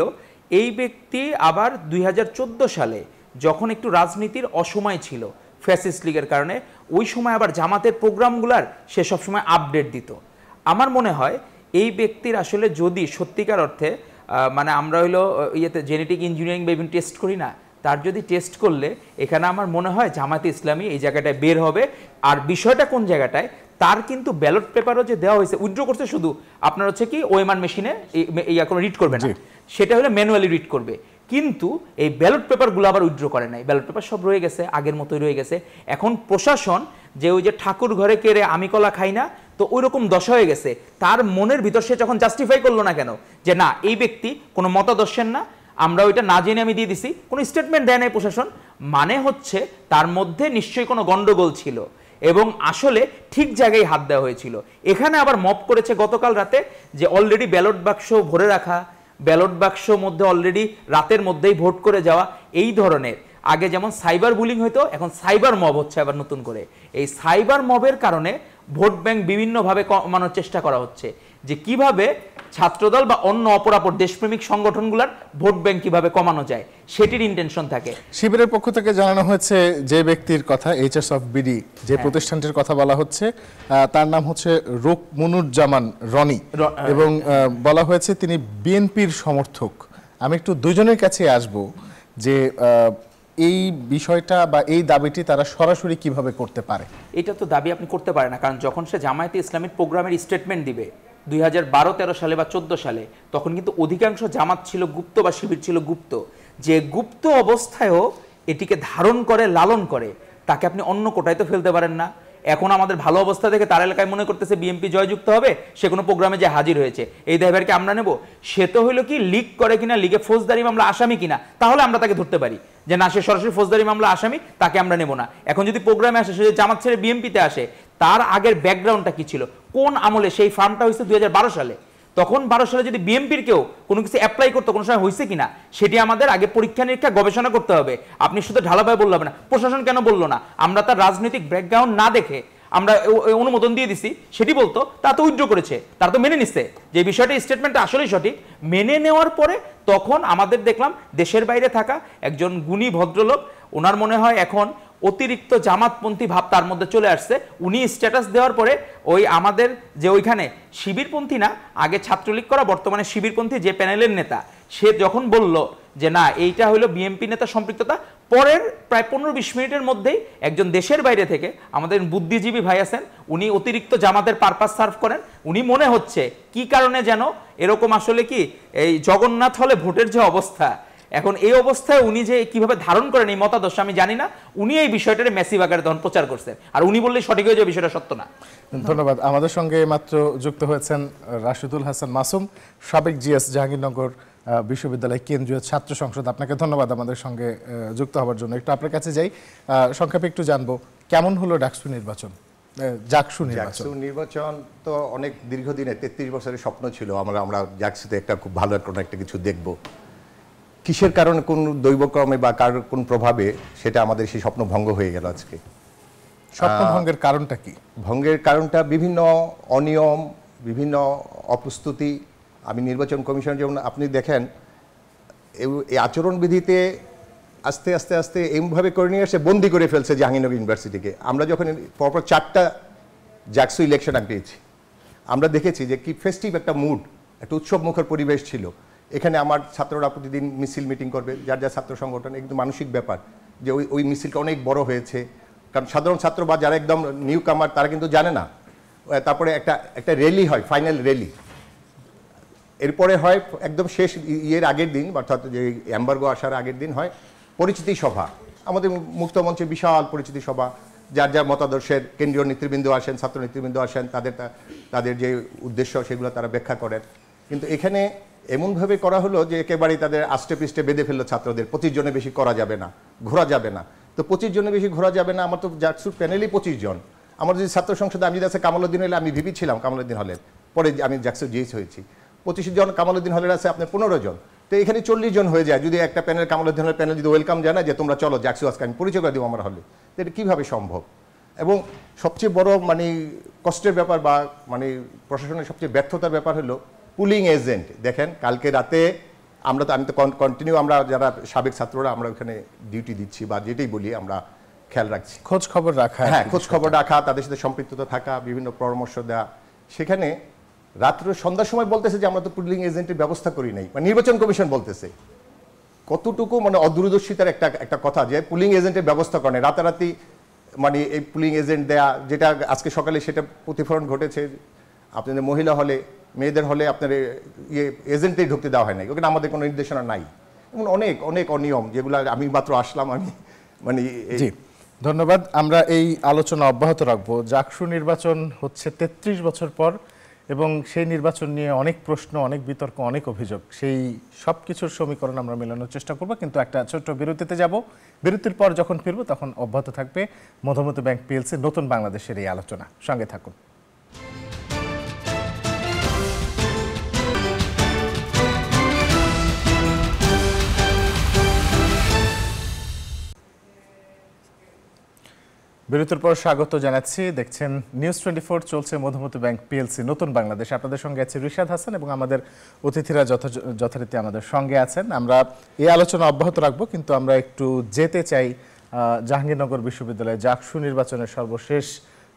Speaker 3: এই ব্যক্তি আবার 2014 সালে যখন একটু রাজনীতির অসময় ছিল ফ্যাসিস্ট লীগের কারণে, ওই সময় আবার জামাতের প্রোগ্রামগুলার সে সবসময় আপডেট দিত। আমার মনে হয় এই ব্যক্তির আসলে যদি সত্যিকার অর্থে মানে আমরা হইলো ইয়েতে জেনেটিক ইঞ্জিনিয়ারিং বা ইভেন টেস্ট করি না, তার যদি টেস্ট করলে এখানে আমার মনে হয় জামাতে ইসলামী এই জায়গাটায় বের হবে। আর বিষয়টা কোন জায়গাটায়, তার কিন্তু ব্যালট পেপারও যে দেওয়া হয়েছে, উইথড্র করছে শুধু আপনার হচ্ছে কি ওএমআর মেশিনে ইয়া কোনো রিড করবে না, সেটা হলে ম্যানুয়ালি রিড করবে। কিন্তু এই ব্যালট পেপারগুলো আবার উইথড্র করে নাই, ব্যালট পেপার সব রয়ে গেছে, আগের মতোই রয়ে গেছে। এখন প্রশাসন যে ওই যে ঠাকুর ঘরে কেড়ে আমি কলা খাই না, তো ওই রকম দশা হয়ে গেছে। তার মনের ভিতর সে যখন জাস্টিফাই করলো না কেন যে না এই ব্যক্তি কোনো মতাদর্শের না, আমরা ওইটা না জেনে আমি দিয়ে দিছি, কোনো স্টেটমেন্ট দেয় নাই প্রশাসন, মানে হচ্ছে তার মধ্যে নিশ্চয়ই কোনো গন্ডগোল ছিল এবং আসলে ঠিক জায়গায় হাত দেওয়া হয়েছিল। এখানে আবার মপ করেছে গতকাল রাতে যে অলরেডি ব্যালট বাক্স ভরে রাখা, ব্যালট বাক্স মধ্যে অলরেডি রাতের মধ্যেই ভোট করে যাওয়া, এই ধরনের। আগে যেমন সাইবার বুলিং হইতো, এখন সাইবার মব হচ্ছে আবার নতুন করে। এই সাইবার মবের কারণে ভোট ব্যাংক বিভিন্নভাবে কমানোর চেষ্টা করা হচ্ছে, যে কিভাবে ছাত্রদল বা অন্য অপরাপর দেশপ্রেমিক সংগঠনগুলোর ভোট ব্যাংক কিভাবে কমানো যায়, সেটির ইন্টেনশন থাকে।
Speaker 1: শিবিরের পক্ষ থেকে জানানো হয়েছে যে ব্যক্তির কথা এইচএস অফ বিডি যে প্রতিষ্ঠানটির কথা বলা হচ্ছে, তার নাম হচ্ছে রুকমুনুজ্জামান রনি, এবং বলা হয়েছে তিনি বিএনপির সমর্থক। আমি একটু দুজনের কাছে আসব যে এই বিষয়টা বা এই দাবিটি তারা সরাসরি কিভাবে করতে পারে।
Speaker 3: এটা তো দাবি আপনি করতে পারেন না, কারণ যখন সে জামায়াতে ইসলামীর প্রোগ্রামের স্টেটমেন্ট দিবে 2012-13 সালে বা 14 সালে, তখন কিন্তু অধিকাংশ জামাত ছিল গুপ্ত বা শিবির ছিল গুপ্ত। যে গুপ্ত অবস্থায়ও এটিকে ধারণ করে লালন করে, তাকে আপনি অন্য কোটায় তো ফেলতে পারেন না। এখন আমাদের ভালো অবস্থা থেকে তার এলাকায় মনে করতেছে বিএনপি জয়যুক্ত হবে, সে কোনো প্রোগ্রামে যে হাজির হয়েছে, এই দায়ভারকে আমরা নেব? সে তো হইলো কি লিগ করে কিনা, লিগে ফৌজদারি মামলা আসামি কিনা, তাহলে আমরা তাকে ধরতে পারি যে না সে সরাসরি ফৌজদারি মামলা আসামি, তাকে আমরা নেব না। এখন যদি প্রোগ্রামে আসে, সে জামাত ছেড়ে বিএনপিতে আসে, তার আগের ব্যাকগ্রাউন্ডটা কি ছিল, কোন আমলে সেই ফার্মটা হয়েছে 2012 সালে, তখন 12 সালে যদি বিএনপির কেউ কোনো কিছু অ্যাপ্লাই করতো কোনো সময় হয়েছে কিনা, সেটি আমাদের আগে পরীক্ষা নিরীক্ষা গবেষণা করতে হবে। আপনি শুধু ঢালাভাবে বললে হবে না। প্রশাসন কেন বললো না? আমরা তার রাজনৈতিক ব্যাকগ্রাউন্ড না দেখে আমরা অনুমোদন দিয়ে দিছি, সেটি বলতো, তা তো উইথড্র করেছে, তারা তো মেনে নিচ্ছে যে বিষয়টা স্টেটমেন্টটা আসলেই সঠিক। মেনে নেওয়ার পরে তখন আমাদের দেখলাম দেশের বাইরে থাকা একজন গুণী ভদ্রলোক, ওনার মনে হয় এখন অতিরিক্ত জামাতপন্থী ভাব তার মধ্যে চলে আসছে। উনি স্ট্যাটাস দেওয়ার পরে ওই আমাদের যে ওইখানে শিবিরপন্থী না, আগে ছাত্রলীগ করা বর্তমানে শিবিরপন্থী যে প্যানেলের নেতা, সে যখন বলল যে না এইটা হলো বিএনপি নেতা সম্পৃক্ততা, পরের প্রায় 15-20 মিনিটের মধ্যেই একজন দেশের বাইরে থেকে আমাদের বুদ্ধিজীবী ভাই আছেন, উনি অতিরিক্ত জামাতের পারপাস সার্ভ করেন, উনি মনে হচ্ছে কি কারণে যেন এরকম আসলে কি এই জগন্নাথ হলে ভোটের যে অবস্থা, এখন এই অবস্থায় উনি যে কিভাবে ধারণ করেন এই মতাদর্শ আমি জানি না, উনি এই বিষয়টার ম্যাসিভ আকারে তখন প্রচার করছেন, আর উনি বললে সঠিক হয়ে যাবে, বিষয়টা সত্য না।
Speaker 1: ধন্যবাদ। আমাদের সঙ্গে মাত্র যুক্ত হয়েছেন রাশিদুল হাসান মাসুম, সাবেক জিএস জাহাঙ্গীরনগর বিশ্ববিদ্যালয় কেন্দ্রীয় ছাত্র সংসদ। আপনাকে ধন্যবাদ আমাদের সঙ্গে যুক্ত হওয়ার জন্য। একটু আপনার কাছে যাই, সংক্ষেপে একটু জানবো কেমন হলো ডাকসু নির্বাচন, জাকসু
Speaker 4: নির্বাচন? তো অনেক দীর্ঘদিনে 33 বছরের স্বপ্ন ছিল আমরা জাকসুতে একটা খুব ভালো একটা কিছু দেখব। কিসের কারণে, কোন দৈবক্রমে বা কার কোন প্রভাবে সেটা আমাদের সেই স্বপ্ন ভঙ্গ হয়ে গেল আজকে।
Speaker 1: স্বপ্ন ভঙ্গের কারণটা কি?
Speaker 4: ভঙ্গের কারণটা বিভিন্ন অনিয়ম, বিভিন্ন অপ্রস্তুতি। আমি নির্বাচন কমিশন যেমন আপনি দেখেন এই আচরণবিধিতে আস্তে আস্তে আস্তে এইভাবে করে নিয়ে এসে বন্দি করে ফেলছে জাহাঙ্গীরনগর ইউনিভার্সিটিকে। আমরা যখন পরপর 4টা জাকসু ইলেকশন পেয়েছি, আমরা দেখেছি যে কি ফেস্টিভ একটা মুড, একটা উৎসবমুখর পরিবেশ ছিল। এখানে আমার ছাত্ররা প্রতিদিন মিছিল মিটিং করবে, যার যার ছাত্র সংগঠন, একদম মানসিক ব্যাপার যে ওই মিছিলটা অনেক বড় হয়েছে, কারণ সাধারণ ছাত্র বা যারা একদম নিউ কামার তারা কিন্তু জানে না। তারপরে একটা র্যালি হয়, ফাইনাল র্যালি, এরপরে হয় একদম শেষ ইয়ের আগের দিন, অর্থাৎ যে এম্বার্গো আসার আগের দিন হয় পরিচিতি সভা। আমাদের মুক্ত মঞ্চে বিশাল পরিচিতি সভা, যার যার মতাদর্শের কেন্দ্রীয় নেতৃবৃন্দ আসেন, ছাত্র নেতৃবৃন্দ আসেন, তাদের যে উদ্দেশ্য সেগুলো তারা ব্যাখ্যা করেন। কিন্তু এখানে এমনভাবে করা হলো যে একেবারেই তাদের আষ্টে পৃষ্ঠে বেঁধে ফেললো ছাত্রদের। 25 জনের বেশি করা যাবে না, ঘোরা যাবে না। তো 25 জনের বেশি ঘোরা যাবে না, আমার তো জাকসুর প্যানেলই 25 জন। আমার যদি ছাত্র সংসদে আমি যদি কামালউদ্দিন হলে, আমি ভিপি ছিলাম কামালউদ্দিন হলের, পরে আমি জাকসুর জিএস হয়েছি, 25 জন কামালউদ্দিন হলের আছে আপনার 15 জন। তো এখানে 40 জন হয়ে যায় যদি একটা প্যানেল, কামালউদ্দিন হলের প্যানেল যদি ওয়েলকাম জানায় যে তোমরা চলো জাকসু আজকে আমি পরিচয় করে দেবো আমার হলে, তো এটা কীভাবে সম্ভব? এবং সবচেয়ে বড় কষ্টের ব্যাপার বা প্রশাসনের সবচেয়ে ব্যর্থতার ব্যাপার হলো পুলিং এজেন্ট। দেখেন কালকে রাতে আমি তো কন্টিনিউ আমরা যারা সাবেক ছাত্ররা আমরা ওখানে ডিউটি দিচ্ছি বা যেটাই বলি আমরা খেয়াল রাখছি,
Speaker 1: খোঁজ খবর রাখা।
Speaker 4: হ্যাঁ, খোঁজ খবর রাখা, তাদের সাথে সম্পৃক্ততা থাকা, বিভিন্ন পরামর্শ দেওয়া। সেখানে রাত্র সন্ধ্যার সময় বলতেছে যে আমরা তো পুলিং এজেন্টের ব্যবস্থা করি নাই, মানে নির্বাচন কমিশন বলতেছে। কতটুকু মানে অদূরদর্শিতার একটা কথা যে পুলিং এজেন্টের ব্যবস্থা করে রাতারাতি, মানে এই পুলিং এজেন্ট দেয়া, যেটা আজকে সকালে সেটা প্রতিফলন ঘটেছে। আপনাদের মহিলা হলে, মেয়েদের হলে আপনার এজেন্টেই ঢুকতে দেওয়া হয় নাই, ওখানে আমাদের কোনো নির্দেশনা নাই। এমন অনেক অনেক অনিয়ম, যেগুলো আমি মাত্র আসলাম, আমি মানে
Speaker 1: জি ধন্যবাদ। আমরা এই আলোচনা অব্যাহত রাখবো। জাকসু নির্বাচন হচ্ছে 33 বছর পর, এবং সেই নির্বাচন নিয়ে অনেক প্রশ্ন, অনেক বিতর্ক, অনেক অভিযোগ। সেই সব কিছুর সমীকরণ আমরা মেলানোর চেষ্টা করব, কিন্তু একটা ছোট্ট বিরতিতে যাব। বিরতির পর যখন ফিরবো তখন অব্যাহত থাকবে মধুমতি ব্যাংক পিএলসি নতুন বাংলাদেশের এই আলোচনা। সঙ্গে থাকুন। বিরতির পর স্বাগত জানাচ্ছি। দেখছেন নিউজ 24, চলছে মধুমতি ব্যাংক পিএলসি নতুন বাংলাদেশ। আপনাদের সঙ্গে আছে রিশাদ হাসান এবং আমাদের অতিথিরা যথারীতি আমাদের সঙ্গে আছেন। আমরা এই আলোচনা অব্যাহত রাখবো, কিন্তু আমরা একটু যেতে চাই জাহাঙ্গীরনগর বিশ্ববিদ্যালয়ে জাকসু নির্বাচনের সর্বশেষ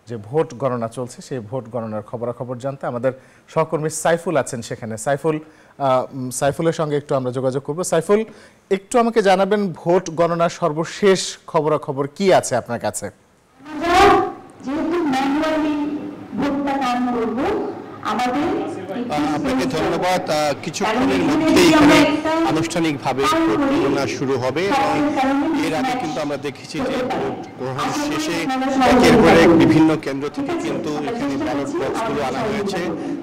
Speaker 1: যে ভোট গণনা চলছে, সেই ভোট গণনার খবরাখবর জানতে আমাদের সহকর্মী সাইফুল আছেন সেখানে। সাইফুলের সঙ্গে একটু আমরা যোগাযোগ করব। সাইফুল, একটু আমাকে জানাবেন ভোট গণনার সর্বশেষ খবরাখবর কি আছে আপনার কাছে?
Speaker 5: যেহেতু ম্যানুয়ালি ভোটটা কাউন্ট করব, আমাদের
Speaker 6: আপনাকে ধন্যবাদ। কিছুক্ষণের মধ্যেই এখানে আনুষ্ঠানিকভাবে ভোট গণনা শুরু হবে, এবং এর আগে কিন্তু আমরা দেখেছি যে ভোট গ্রহণ শেষে একের পর এক বিভিন্ন কেন্দ্র থেকে কিন্তু এখানে ব্যালট বক্সগুলো আনা হয়েছে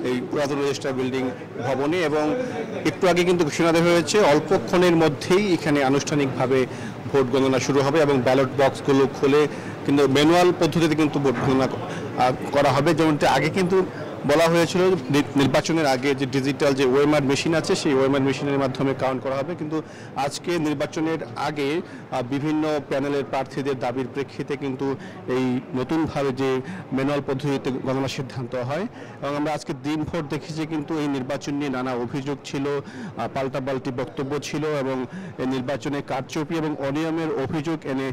Speaker 6: এই পুরাতন রেজিস্ট্রার বিল্ডিং ভবনে, এবং একটু আগে কিন্তু ঘোষণা দেওয়া হয়েছে অল্পক্ষণের মধ্যেই এখানে আনুষ্ঠানিকভাবে ভোট গণনা শুরু হবে, এবং ব্যালট বক্সগুলো খুলে কিন্তু ম্যানুয়াল পদ্ধতিতে কিন্তু ভোট গণনা করা হবে। যেমনটা আগে কিন্তু বলা হয়েছিল নির্বাচনের আগে যে ডিজিটাল যে ওএমআর মেশিন আছে, সেই ওএমআর মেশিনের মাধ্যমে কাউন্ট করা হবে, কিন্তু আজকে নির্বাচনের আগে বিভিন্ন প্যানেলের প্রার্থীদের দাবির প্রেক্ষিতে কিন্তু এই নতুনভাবে যে ম্যানুয়াল পদ্ধতিতে গণনার সিদ্ধান্ত হয়। এবং আমরা আজকে দিনভর দেখেছি কিন্তু এই নির্বাচন নিয়ে নানা অভিযোগ ছিল, পাল্টাপাল্টি বক্তব্য ছিল, এবং এই নির্বাচনে কারচুপি এবং অনিয়মের অভিযোগ এনে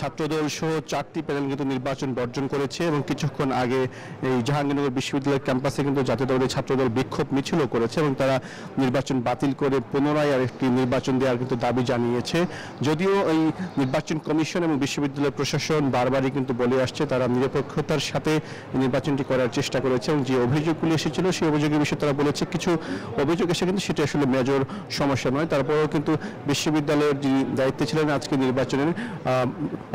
Speaker 6: ছাত্রদল সহ 4টি প্যানেল কিন্তু নির্বাচন বর্জন করেছে। এবং কিছুক্ষণ আগে এই জাহাঙ্গীরনগর বিশ্ববিদ্যালয়ের ক্যাম্পাসে কিন্তু জাতীয়তাবাদী ছাত্রদল বিক্ষোভ মিছিলও করেছে, এবং তারা নির্বাচন বাতিল করে পুনরায় আরেকটি নির্বাচন দেওয়ার কিন্তু দাবি জানিয়েছে। যদিও এই নির্বাচন কমিশন এবং বিশ্ববিদ্যালয় প্রশাসন বারবারই কিন্তু বলে আসছে তারা নিরপেক্ষতার সাথে নির্বাচনটি করার চেষ্টা করেছে, এবং যে অভিযোগগুলি এসেছিল সেই অভিযোগের বিষয়ে তারা বলেছে কিছু অভিযোগ এসে কিন্তু সেটা আসলে মেজর সমস্যা নয়। তারপরেও কিন্তু বিশ্ববিদ্যালয়ের যিনি দায়িত্বে ছিলেন আজকে নির্বাচনের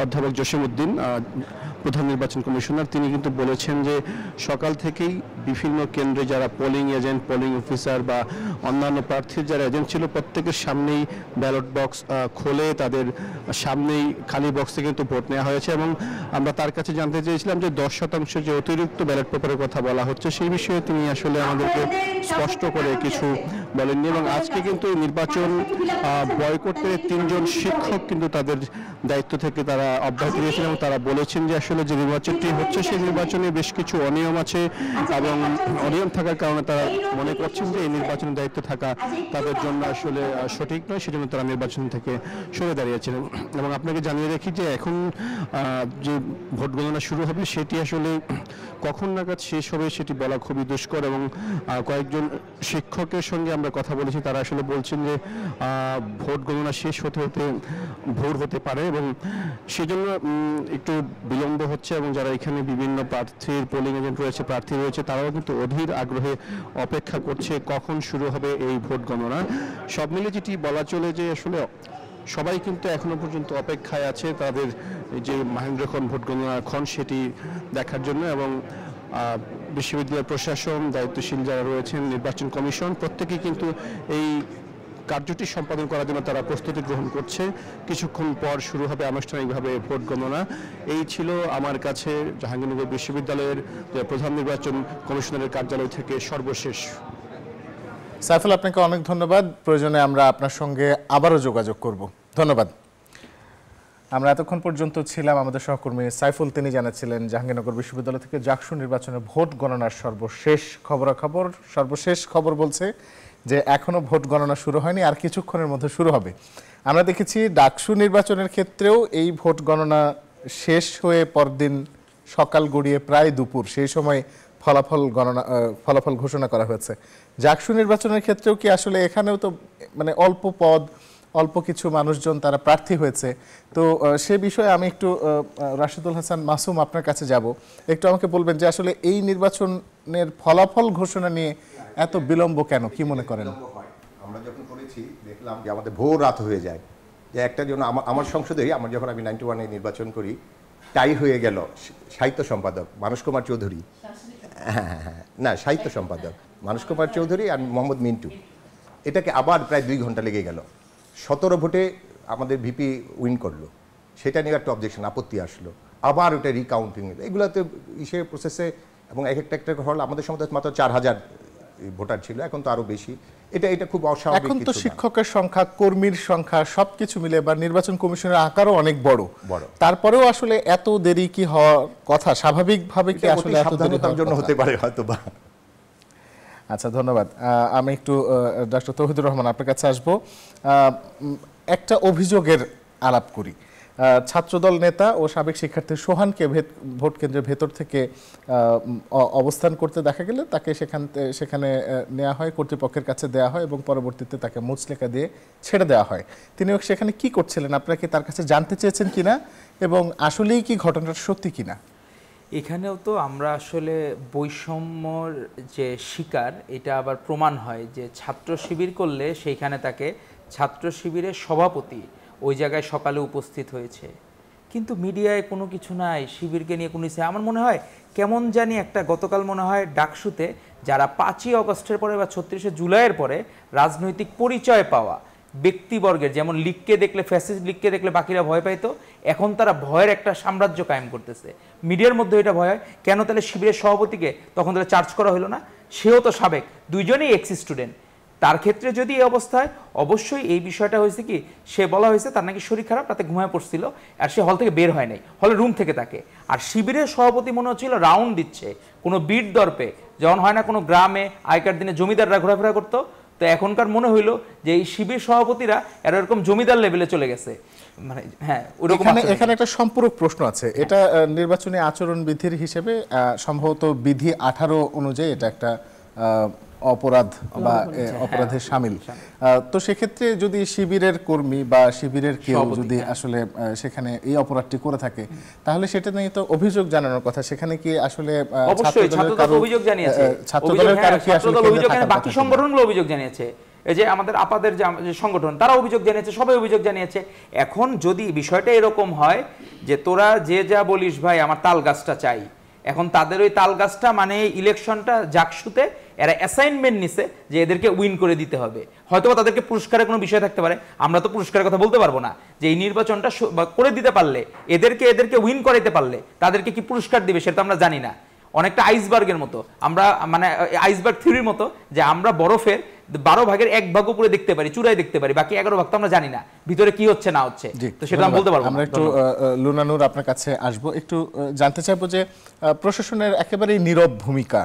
Speaker 6: অধ্যাপক জসিমউদ্দিন, প্রধান নির্বাচন কমিশনার, তিনি কিন্তু বলেছেন যে সকাল থেকেই বিভিন্ন কেন্দ্রে যারা পোলিং এজেন্ট, পোলিং অফিসার বা অন্যান্য প্রার্থীর যারা এজেন্ট ছিল প্রত্যেকের সামনেই ব্যালট বক্স খোলে তাদের সামনেই খালি বক্সে কিন্তু ভোট নেওয়া হয়েছে। এবং আমরা তার কাছে জানতে চেয়েছিলাম যে 10% যে অতিরিক্ত ব্যালট পেপারের কথা বলা হচ্ছে সেই বিষয়ে তিনি আসলে আমাদেরকে স্পষ্ট করে কিছু বলেননি। এবং আজকে কিন্তু নির্বাচন বয়কট করে 3 জন শিক্ষক কিন্তু তাদের দায়িত্ব থেকে তারা অব্যাহতি দিয়েছেন, এবং তারা বলেছেন যে আসলে যে নির্বাচনটি হচ্ছে সেই নির্বাচনে বেশ কিছু অনিয়ম আছে, এবং অনিয়ম থাকার কারণে তারা মনে করছেন যে এই নির্বাচনের দায়িত্বে থাকা তাদের জন্য আসলে সঠিক নয়, সেজন্য তারা নির্বাচন থেকে সরে দাঁড়িয়েছিলেন। এবং আপনাকে জানিয়ে রাখি যে এখন যে ভোট গণনা শুরু হবে সেটি আসলে কখন নাগাদ শেষ হবে সেটি বলা খুবই দুষ্কর, এবং কয়েকজন শিক্ষকের সঙ্গে আমরা কথা বলেছি, তারা আসলে বলছেন যে ভোট গণনা শেষ হতে হতে ভোর হতে পারে, এবং সেজন্য একটু বিলম্ব হচ্ছে। এবং যারা এখানে বিভিন্ন প্রার্থীর পোলিং এজেন্ট রয়েছে, প্রার্থী রয়েছে, তারাও কিন্তু অধীর আগ্রহে অপেক্ষা করছে কখন শুরু হবে এই ভোট গণনা। সব মিলে যেটি বলা চলে যে আসলে সবাই কিন্তু এখনো পর্যন্ত অপেক্ষায় আছে তাদের যে মাহেন্দ্রক্ষণ ভোট গণনার ক্ষণ সেটি দেখার জন্য, এবং বিশ্ববিদ্যালয় প্রশাসন, দায়িত্বশীল যারা রয়েছেন, নির্বাচন কমিশন, প্রত্যেকেই কিন্তু এই কার্যটি সম্পাদন করার জন্য তারা প্রস্তুতি গ্রহণ করছে। কিছুক্ষণ পর শুরু হবে আনুষ্ঠানিকভাবে ভোট গণনা। এই ছিল আমার কাছে জাহাঙ্গীরনগর বিশ্ববিদ্যালয়ের প্রধান নির্বাচন কমিশনারের কার্যালয় থেকে সর্বশেষ।
Speaker 1: সাইফুল, আপনাকে অনেক ধন্যবাদ। প্রয়োজনে আমরা আপনার সঙ্গে আবারও যোগাযোগ করব। ধন্যবাদ। আমরা এতক্ষণ পর্যন্ত ছিলাম আমাদের সহকর্মী সাইফুল, তিনি জানাচ্ছিলেন জাহাঙ্গীরনগর বিশ্ববিদ্যালয় থেকে জাকসু নির্বাচনের ভোট গণনার সর্বশেষ খবরাখবর। সর্বশেষ খবর বলছে যে এখনো ভোট গণনা শুরু হয়নি, আর কিছুক্ষণের মধ্যে শুরু হবে। আমরা দেখেছি ডাকসু নির্বাচনের ক্ষেত্রেও এই ভোট গণনা শেষ হয়ে পরদিন সকাল গড়িয়ে প্রায় দুপুর, সেই সময় ফলাফল ঘোষণা করা হয়েছে। জাকসু নির্বাচনের ক্ষেত্রেও কি আসলে এখানেও তো মানে অল্প পদ, অল্প কিছু মানুষজন তারা প্রার্থী হয়েছে, তো সে বিষয়ে আমি একটু রাশিদুল হাসান মাসুম আপনার কাছে যাব, একটু আমাকে বলবেন যে আসলে এই নির্বাচনের ফলাফল ঘোষণা নিয়ে এত বিলম্ব কেন, কি মনে করেন?
Speaker 4: আমরা যখন করেছি দেখলাম যে আমাদের ভোর রাত হয়ে যায়, যে একটা জন্য আমার সংসদেই যখন আমি 91-এ নির্বাচন করি, টাই হয়ে গেল সাহিত্য সম্পাদক মানস কুমার চৌধুরী, না সাহিত্য সম্পাদক মানস কুমার চৌধুরী আর মোহাম্মদ মিন্টু, এটাকে আবার প্রায় 2 ঘন্টা লেগে গেল। 17 ভোটে আমাদের ভিপি উইন করলো, সেটা নিয়ে একটা অবজেকশন, আপত্তি আসলো, আবার ওটা রিকাউন্টিং, এগুলোতে ইসের প্রসেসে, এবং এক একটা হল আমাদের সময় মাত্র 4000 ভোটার ছিল, এখন তো আরো বেশি। এটা খুব অস্বাভাবিক।
Speaker 1: এখন তো শিক্ষকের সংখ্যা, কর্মীর সংখ্যা সবকিছু মিলে বা নির্বাচন কমিশনের আকারও অনেক বড়, তারপরেও আসলে এত দেরি কি হওয়ার কথা? স্বাভাবিকভাবে কি আসলে এত দেরি
Speaker 4: সাবধানতার জন্য হতে পারে হয়তো বা।
Speaker 1: আচ্ছা, ধন্যবাদ। আমি একটু ডক্টর তৌহিদুর রহমান আপনার কাছে আসবো। একটা অভিযোগের আলাপ করি। ছাত্রদল নেতা ও সাবেক শিক্ষার্থী সোহানকে ভোট কেন্দ্রের ভেতর থেকে অবস্থান করতে দেখা গেলে তাকে সেখানে নেওয়া হয়, কর্তৃপক্ষের কাছে দেওয়া হয় এবং পরবর্তীতে তাকে মুচলেখা দিয়ে ছেড়ে দেওয়া হয়। তিনি সেখানে কি করছিলেন, আপনারা কি তার কাছে জানতে চেয়েছেন কিনা এবং আসলেই কি ঘটনাটা সত্যি কিনা?
Speaker 3: এখানেও তো আমরা আসলে বৈষম্যর যে শিকার, এটা আবার প্রমাণ হয় যে ছাত্র শিবির করলে সেইখানে তাকে ছাত্র শিবিরের সভাপতি ওই জায়গায় সকালে উপস্থিত হয়েছে, কিন্তু মিডিয়ায় কোনো কিছু নাই, শিবিরকে নিয়ে কোনো কিছু। আমার মনে হয় কেমন জানি একটা, গতকাল মনে হয় ডাকসুতে যারা 5ই অগস্টের পরে বা 36শে জুলাইয়ের পরে রাজনৈতিক পরিচয় পাওয়া ব্যক্তিবর্গের, যেমন লীগকে দেখলে, ফ্যাসিস্ট লীগকে দেখলে বাকিরা ভয় পাইতো, এখন তারা ভয়ের একটা সাম্রাজ্য কায়েম করতেছে। মিডিয়ার মধ্যে এটা ভয় হয় কেন? তাহলে শিবিরের সভাপতিকে তখন তাহলে চার্জ করা হলো না? সেও তো সাবেক, দুইজনেই এক্স স্টুডেন্ট। তার ক্ষেত্রে যদি এই অবস্থায়, অবশ্যই এই বিষয়টা হয়েছে কি, সে বলা হয়েছে তার নাকি শরীর খারাপ, রাতে ঘুমায় পড়ছিল, আর সে হল থেকে বের হয় নাই, হলে রুম থেকে তাকে। আর শিবিরের সভাপতি মনে হচ্ছিল রাউন্ড দিচ্ছে কোনো বিট দর্পে, যেমন হয় না কোনো গ্রামে আগেকার দিনে জমিদাররা ঘোরাফেরা করতো, তো এখনকার মনে হইলো যে এই শিবির সভাপতিরা এরকম জমিদার লেভেলে চলে গেছে। মানে হ্যাঁ,
Speaker 1: এখানে একটা সম্পূরক প্রশ্ন আছে। এটা নির্বাচনী আচরণ বিধির হিসেবে সম্ভবত বিধি 18 অনুযায়ী এটা একটা অপরাধ বা অপরাধের শামিল। তো সেক্ষেত্রে যদি শিবিরের কর্মী বা শিবিরের কেউ যদি আসলে সেখানে এই অপরাধটি করে থাকে, তাহলে সেটা নিয়ে তো অভিযোগ জানানোর কথা। সেখানে কি আসলে
Speaker 3: ছাত্রদল অভিযোগ জানিয়েছে,
Speaker 1: ছাত্রদলের কারো কি আসলে
Speaker 3: বাকি সংগঠনগুলো অভিযোগ জানিয়েছে, এই যে আমাদের আপাদের যে সংগঠন তারা অভিযোগ জানিয়েছে, সবাই অভিযোগ জানিয়েছে। এখন যদি বিষয়টা এরকম হয় যে তোরা যে যা বলিস ভাই, আমার তাল গাছটা চাই, এখন তাদের ওই তাল গাছটা মানে ইলেকশনটা জাকসুতে এরা অ্যাসাইনমেন্ট নিছে যে এদেরকে উইন করে দিতে হবে। হয়তোবা তাদেরকে পুরস্কারের কোনো বিষয় থাকতে পারে, আমরা তো পুরস্কারের কথা বলতে পারবো না, যে এই নির্বাচনটা করে দিতে পারলে, এদেরকে উইন করাইতে পারলে তাদেরকে কি পুরস্কার দিবে সেটা আমরা জানি না। অনেকটা আইসবার্গের মতো, আমরা মানে আইসবার্গ থিওরির মতো, যে আমরা বরফের 12 ভাগের 1 ভাগ উপরে দেখতে পারি, চূড়ায় দেখতে পারি, বাকি 11 ভাগ তো আমরা জানি না ভিতরে কি হচ্ছে না হচ্ছে, তো সেটা আমরা বলতে পারবো।
Speaker 1: আমরা একটু লুনানুর আপনার কাছে আসবো, একটু জানতে চাইবো যে প্রশাসনের একেবারেই নীরব ভূমিকা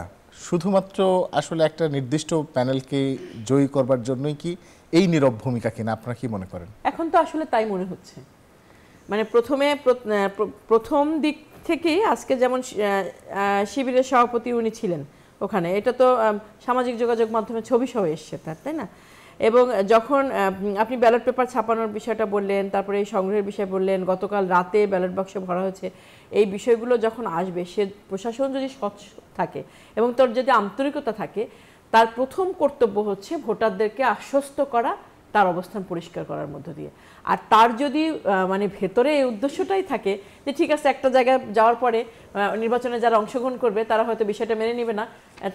Speaker 1: শুধুমাত্র আসলে একটা নির্দিষ্ট প্যানেলকে জয়ী করবার জন্যই কি এই নীরব ভূমিকা কিনা, আপনারা কি মনে করেন?
Speaker 2: এখন তো আসলে তাই মনে হচ্ছে। মানে প্রথম দিক থেকেই আজকে যেমন শিবিরের সভাপতি উনি ছিলেন ওখানে, এটা তো সামাজিক যোগাযোগ মাধ্যমে ছবি সহ এসছে তাই না? এবং যখন আপনি ব্যালট পেপার ছাপানোর বিষয়টা বললেন, তারপরে এই সংগ্রহের বিষয় বললেন, গতকাল রাতে ব্যালট বাক্স ভরা হয়েছে, এই বিষয়গুলো যখন আসবে, সে প্রশাসন যদি স্বচ্ছ থাকে এবং তার যদি আন্তরিকতা থাকে, তার প্রথম কর্তব্য হচ্ছে ভোটারদেরকে আশ্বস্ত করা, তার অবস্থান পরিষ্কার করার মধ্য দিয়ে। আর তার যদি মানে ভেতরে এই উদ্দেশ্যটাই থাকে যে ঠিক আছে, একটা জায়গায় যাওয়ার পরে নির্বাচনে যারা অংশগ্রহণ করবে তারা হয়তো বিষয়টা মেনে নেবে না,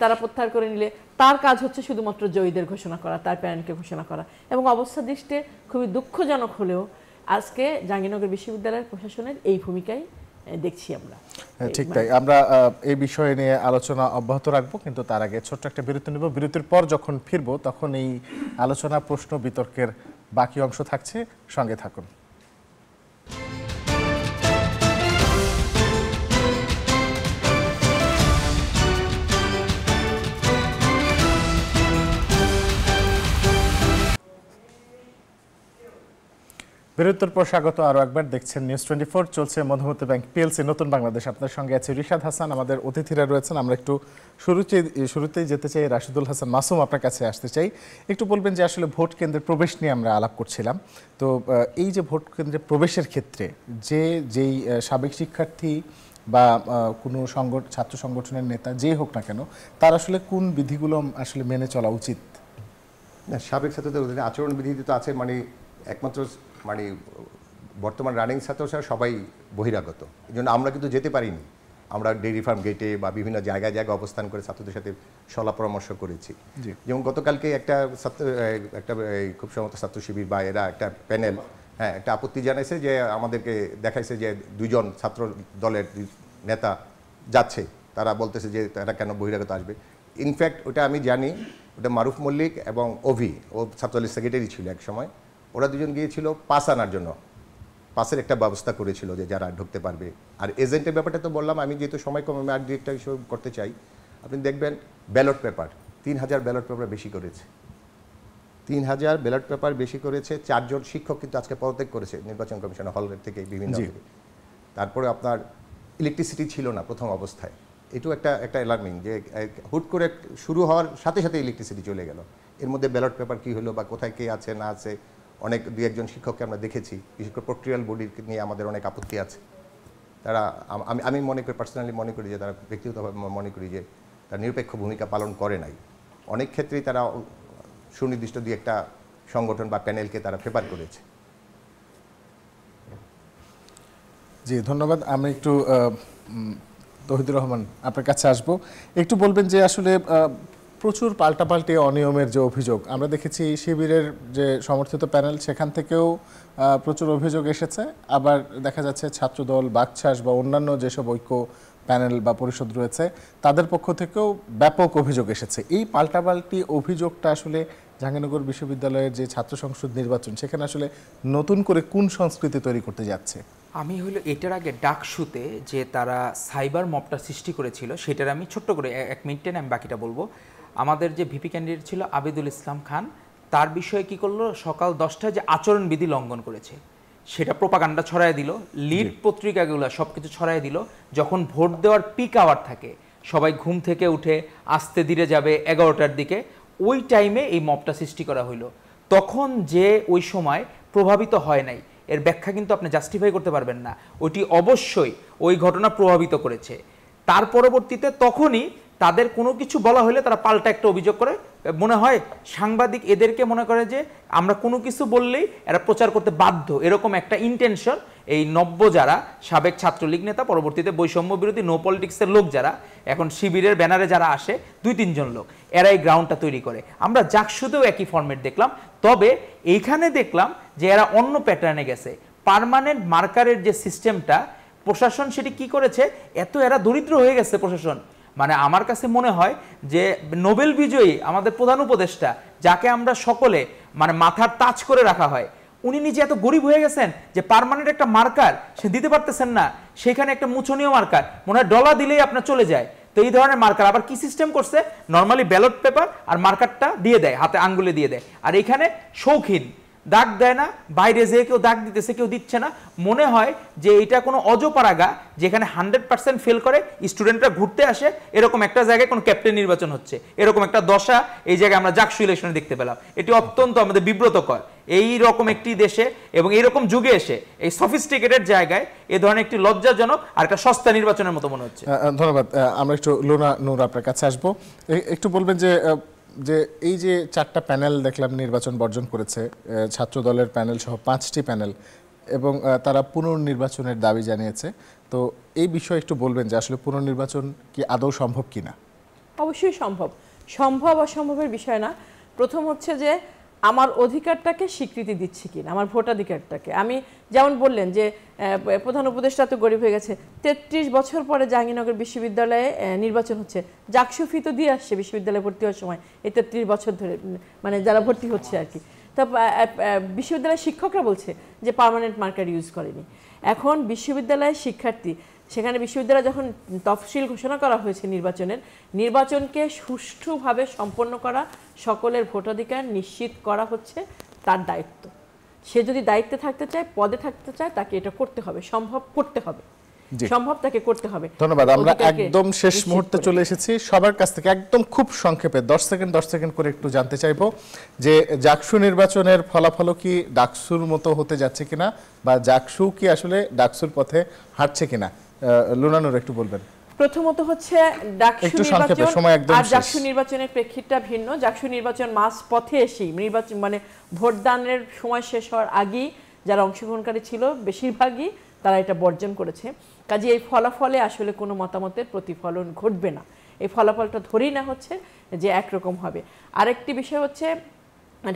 Speaker 2: তারা প্রত্যাহার করে নিলে তার কাজ হচ্ছে শুধুমাত্র জয়ীদের ঘোষণা করা, তার প্যানেলকে ঘোষণা করা। এবং অবস্থা দৃষ্টে খুবই দুঃখজনক হলেও আজকে জাহাঙ্গীরনগর বিশ্ববিদ্যালয়ের প্রশাসনের এই ভূমিকাই দেখছি আমরা।
Speaker 1: ঠিক তাই, আমরা এই বিষয়ে নিয়ে আলোচনা অব্যাহত রাখবো, কিন্তু তার আগে ছোট্ট একটা বিরতি নেব। বিরতির পর যখন ফিরবো তখন এই আলোচনা, প্রশ্ন, বিতর্কের বাকি অংশ থাকছে, সঙ্গে থাকুন। বিরতির পর স্বাগত আরও একবার, দেখছেন নিউজ 24, চলছে মধুমতি ব্যাংক পিএলসি নতুন বাংলাদেশ। আপনার সঙ্গে আছে রিশাদ হাসান, আমাদের অতিথিরা রয়েছেন। আমরা একটু শুরুতেই যেতে চাই রাশিদুল হাসান মাসুম, আপনার কাছে আসতে চাই। একটু বলবেন যে আসলে ভোট কেন্দ্রে প্রবেশ নিয়ে আমরা আলাপ করছিলাম, তো এই যে ভোট কেন্দ্রে প্রবেশের ক্ষেত্রে যেই সাবেক শিক্ষার্থী বা কোনো ছাত্র সংগঠনের নেতা যেই হোক না কেন, তার আসলে কোন বিধিগুলো আসলে মেনে চলা উচিত?
Speaker 4: না, সাবেক ছাত্রদের অধীনে আচরণবিধি তো আছে, মানে একমাত্র মানে বর্তমান রানিং ছাত্র ছাড়া সবাই বহিরাগত। এই জন্য আমরা কিন্তু যেতে পারিনি। আমরা ডেইরি ফার্ম গেটে বা বিভিন্ন জায়গায় জায়গায় অবস্থান করে ছাত্রদের সাথে সলা পরামর্শ করেছি। যেমন গতকালকে একটা খুব সম্ভবত ছাত্র শিবির বা এরা একটা প্যানেল একটা আপত্তি জানাইছে যে আমাদেরকে দেখাইছে যে 2 জন ছাত্র দলের নেতা যাচ্ছে, তারা বলতেছে যে তারা কেন বহিরাগত আসবে। ইনফ্যাক্ট ওটা আমি জানি, ওটা মারুফ মল্লিক এবং অভি, ও ছাত্রলীগ সেক্রেটারি ছিল এক সময়, ওরা দুজন গিয়েছিল পাস আনার জন্য, পাসের একটা ব্যবস্থা করেছিল যে যারা ঢুকতে পারবে। আর এজেন্টের ব্যাপারটা তো বললাম, আমি যেহেতু সময় কম, আমি আর একটা বিষয় করতে চাই। আপনি দেখবেন ব্যালট পেপার 3000 ব্যালট পেপার বেশি করেছে, 3000 ব্যালট পেপার বেশি করেছে। 4 জন শিক্ষক কিন্তু আজকে পদত্যাগ করেছে নির্বাচন কমিশন হলের থেকে বিভিন্ন। তারপরে আপনার ইলেকট্রিসিটি ছিল না প্রথম অবস্থায়, এটাও একটা অ্যালার্মিং যে হুট করে শুরু হওয়ার সাথে সাথে ইলেকট্রিসিটি চলে গেল। এর মধ্যে ব্যালট পেপার কী হলো বা কোথায় কে আছে না আছে, অনেক 2-1 শিক্ষককে আমরা দেখেছি। বিশেষ করে প্রক্রিয়াল বডির নিয়ে আমাদের অনেক আপত্তি আছে। তারা আমি মনে করি, পার্সোনালি মনে করি যে তারা ব্যক্তিগতভাবে মনে করি যে তারা নিরপেক্ষ ভূমিকা পালন করে নাই। অনেক ক্ষেত্রেই তারা সুনির্দিষ্ট 2-1টা সংগঠন বা প্যানেলকে তারা ফেভার করেছে।
Speaker 1: জি ধন্যবাদ। আমি একটু তহিদুর রহমান আপনার কাছে আসব। একটু বলবেন যে আসলে প্রচুর পাল্টাপাল্টি অনিয়মের যে অভিযোগ আমরা দেখেছি, শিবিরের যে সমর্থিত প্যানেল সেখান থেকেও প্রচুর অভিযোগ এসেছে। আবার দেখা যাচ্ছে ছাত্রদল, বাকছাস বা অন্যান্য যেসব ঐক্য প্যানেল বা পরিষদ রয়েছে তাদের পক্ষ থেকেও ব্যাপক অভিযোগ এসেছে। এই পাল্টাপাল্টি অভিযোগটা আসলে জাহাঙ্গীরনগর বিশ্ববিদ্যালয়ের যে ছাত্র সংসদ নির্বাচন, সেখানে আসলে নতুন করে কোন সংস্কৃতি তৈরি করতে যাচ্ছে?
Speaker 3: আমি হলো এটার আগে ডাকসুতে যে তারা সাইবার মবটা সৃষ্টি করেছিল, সেটার আমি ছোট্ট করে 1 মিনিটে আমি বাকিটা বলবো। আমাদের যে ভিপি ক্যান্ডিডেট ছিল আবিদুল ইসলাম খান, তার বিষয়ে কি করলো, সকাল 10টায় যে আচরণবিধি লঙ্ঘন করেছে সেটা প্রোপাগান্ডা ছড়ায় দিল, লিড পত্রিকাগুলো সব কিছু ছড়ায় দিল। যখন ভোট দেওয়ার পিক আওয়ার থাকে, সবাই ঘুম থেকে উঠে আস্তে ধীরে যাবে 11টার দিকে, ওই টাইমে এই মবটা সৃষ্টি করা হইলো। তখন যে ওই সময় প্রভাবিত হয় নাই, এর ব্যাখ্যা কিন্তু আপনি জাস্টিফাই করতে পারবেন না। ওইটি অবশ্যই ওই ঘটনা প্রভাবিত করেছে। তার পরবর্তীতে তখনই তাদের কোনো কিছু বলা হলে তারা পাল্টা একটা অভিযোগ করে। মনে হয় সাংবাদিক এদেরকে মনে করে যে আমরা কোনো কিছু বললেই এরা প্রচার করতে বাধ্য, এরকম একটা ইন্টেনশন এই নব্য যারা সাবেক ছাত্রলীগ নেতা, পরবর্তীতে বৈষম্য বিরোধী নো পলিটিক্সের লোক যারা এখন শিবিরের ব্যানারে যারা আসে 2-3 জন লোক, এরা এই গ্রাউন্ডটা তৈরি করে। আমরা জাকসুদেও একই ফরম্যাট দেখলাম, তবে এইখানে দেখলাম যে এরা অন্য প্যাটার্নে গেছে। পার্মানেন্ট মার্কারের যে সিস্টেমটা প্রশাসন সেটি কি করেছে, এরা দরিদ্র হয়ে গেছে প্রশাসন। মানে আমার কাছে মনে হয় যে নোবেল বিজয়ী আমাদের প্রধান উপদেষ্টা, যাকে আমরা সকলে মানে মাথার তাজ করে রাখা হয়, উনি নিজে এত গরিব হয়ে গেছেন যে পার্মানেন্ট একটা মার্কার সে দিতে পারতেছেন না। সেখানে একটা মুচনীয় মার্কার মনে হয় ডলা দিলেই আপনার চলে যায়। তো এই ধরনের মার্কার আবার কি সিস্টেম করছে, নর্মালি ব্যালট পেপার আর মার্কারটা দিয়ে দেয়, হাতে আঙ্গুলে দিয়ে দেয়। আর এখানে শৌখিন দাগ দেয় না, বাইরে যেয়ে কেউ দাগ দিতেছে কেউ দিচ্ছে না। মনে হয় যে এটা কোনো অজপাড়াগা যেখানে 100% ফেল করে স্টুডেন্টরা ঘুরতে আসে, এরকম একটা জায়গায় কোনো ক্যাপ্টেন নির্বাচন হচ্ছে, এরকম একটা দশা এই জায়গায় আমরা জাকসু ইলেকশনে দেখতে পেলাম। এটি অত্যন্ত আমাদের বিব্রতকর। এই রকম একটি দেশে এবং এইরকম যুগে এসে এই সফিস্টিকেটেড জায়গায় এ ধরনের একটি লজ্জাজনক আর একটা সস্তা নির্বাচনের মতো মনে হচ্ছে।
Speaker 1: ধন্যবাদ। আমরা একটু লোনা নূর আপনার কাছে আসবো। একটু বলবেন যে এই যে 4টা প্যানেল দেখলাম নির্বাচন বর্জন করেছে, ছাত্র দলের প্যানেল সহ 5টি প্যানেল, এবং তারা পুনর্নির্বাচনের দাবি জানিয়েছে। তো এই বিষয়ে একটু বলবেন যে আসলে পুনর্নির্বাচন কি আদৌ সম্ভব কিনা?
Speaker 2: অবশ্যই সম্ভব। সম্ভব অসম্ভবের বিষয় না। প্রথম হচ্ছে যে আমার অধিকারটাকে স্বীকৃতি দিচ্ছি কিনা, আমার ভোটাধিকারটাকে। আমি যেমন বললেন যে প্রধান উপদেষ্টা তো গরিব হয়ে গেছে, 33 বছর পরে জাহাঙ্গীরনগর বিশ্ববিদ্যালয়ে নির্বাচন হচ্ছে। জাকসু ফি তো দিয়ে আসছে বিশ্ববিদ্যালয়ে ভর্তি হওয়ার সময়, এই 33 বছর ধরে, মানে যারা ভর্তি হচ্ছে আর কি। তো বিশ্ববিদ্যালয়ের শিক্ষকরা বলছে যে পার্মানেন্ট মার্কার ইউজ করেনি। এখন বিশ্ববিদ্যালয়ের শিক্ষার্থী, সেখানে বিশ্ববিদ্যালয়ে যখন তফসিল ঘোষণা করা হয়েছে নির্বাচনকে সুষ্ঠুভাবে সম্পন্ন করা, সকলের ভোটাধিকার নিশ্চিত করা হচ্ছে তার দায়িত্ব। সে যদি দায়িত্বে থাকতে চায়, পদে থাকতে চায়, তাকে এটা করতে হবে, সম্ভব করতে হবে,
Speaker 1: জি।
Speaker 2: সম্ভব তাকে করতে হবে।
Speaker 1: ধন্যবাদ। আমরা
Speaker 2: অধিকারকে
Speaker 1: একদম শেষ
Speaker 2: নিশ্চিত
Speaker 1: মুহূর্তে
Speaker 2: করে।
Speaker 1: চলে এসেছি। সবার কাছ থেকে একদম খুব সংক্ষেপে 10 সেকেন্ড করে একটু জানতে চাইবো যে জাকসু নির্বাচনের ফলাফল কি ডাকসুর মতো হতে যাচ্ছে কিনা, বা জাকসু কি আসলে ডাকসুর পথে হাঁটছে কিনা? লুনানুর একটু বলবেন।
Speaker 2: প্রথমত হচ্ছে ডাকসু
Speaker 1: একটু সংক্ষেপে,
Speaker 2: নির্বাচন
Speaker 1: সময় একদম
Speaker 2: আর
Speaker 1: শেষ।
Speaker 2: ডাকসু নির্বাচনের প্রেক্ষিতটা ভিন্ন। ডাকসু নির্বাচন মাস পথে এসেই নির্বাচন মানে ভোটদানের সময় শেষ হওয়ার আগেই যারা অংশগ্রহণকারী ছিল বেশিরভাগই তারা এটা বর্জন করেছে। কাজে এই ফলাফলে আসলে কোনো মতামতের প্রতিফলন ঘটবে না। এই ফলাফলটা ধরেই না হচ্ছে যে একরকম হবে। আরেকটি বিষয় হচ্ছে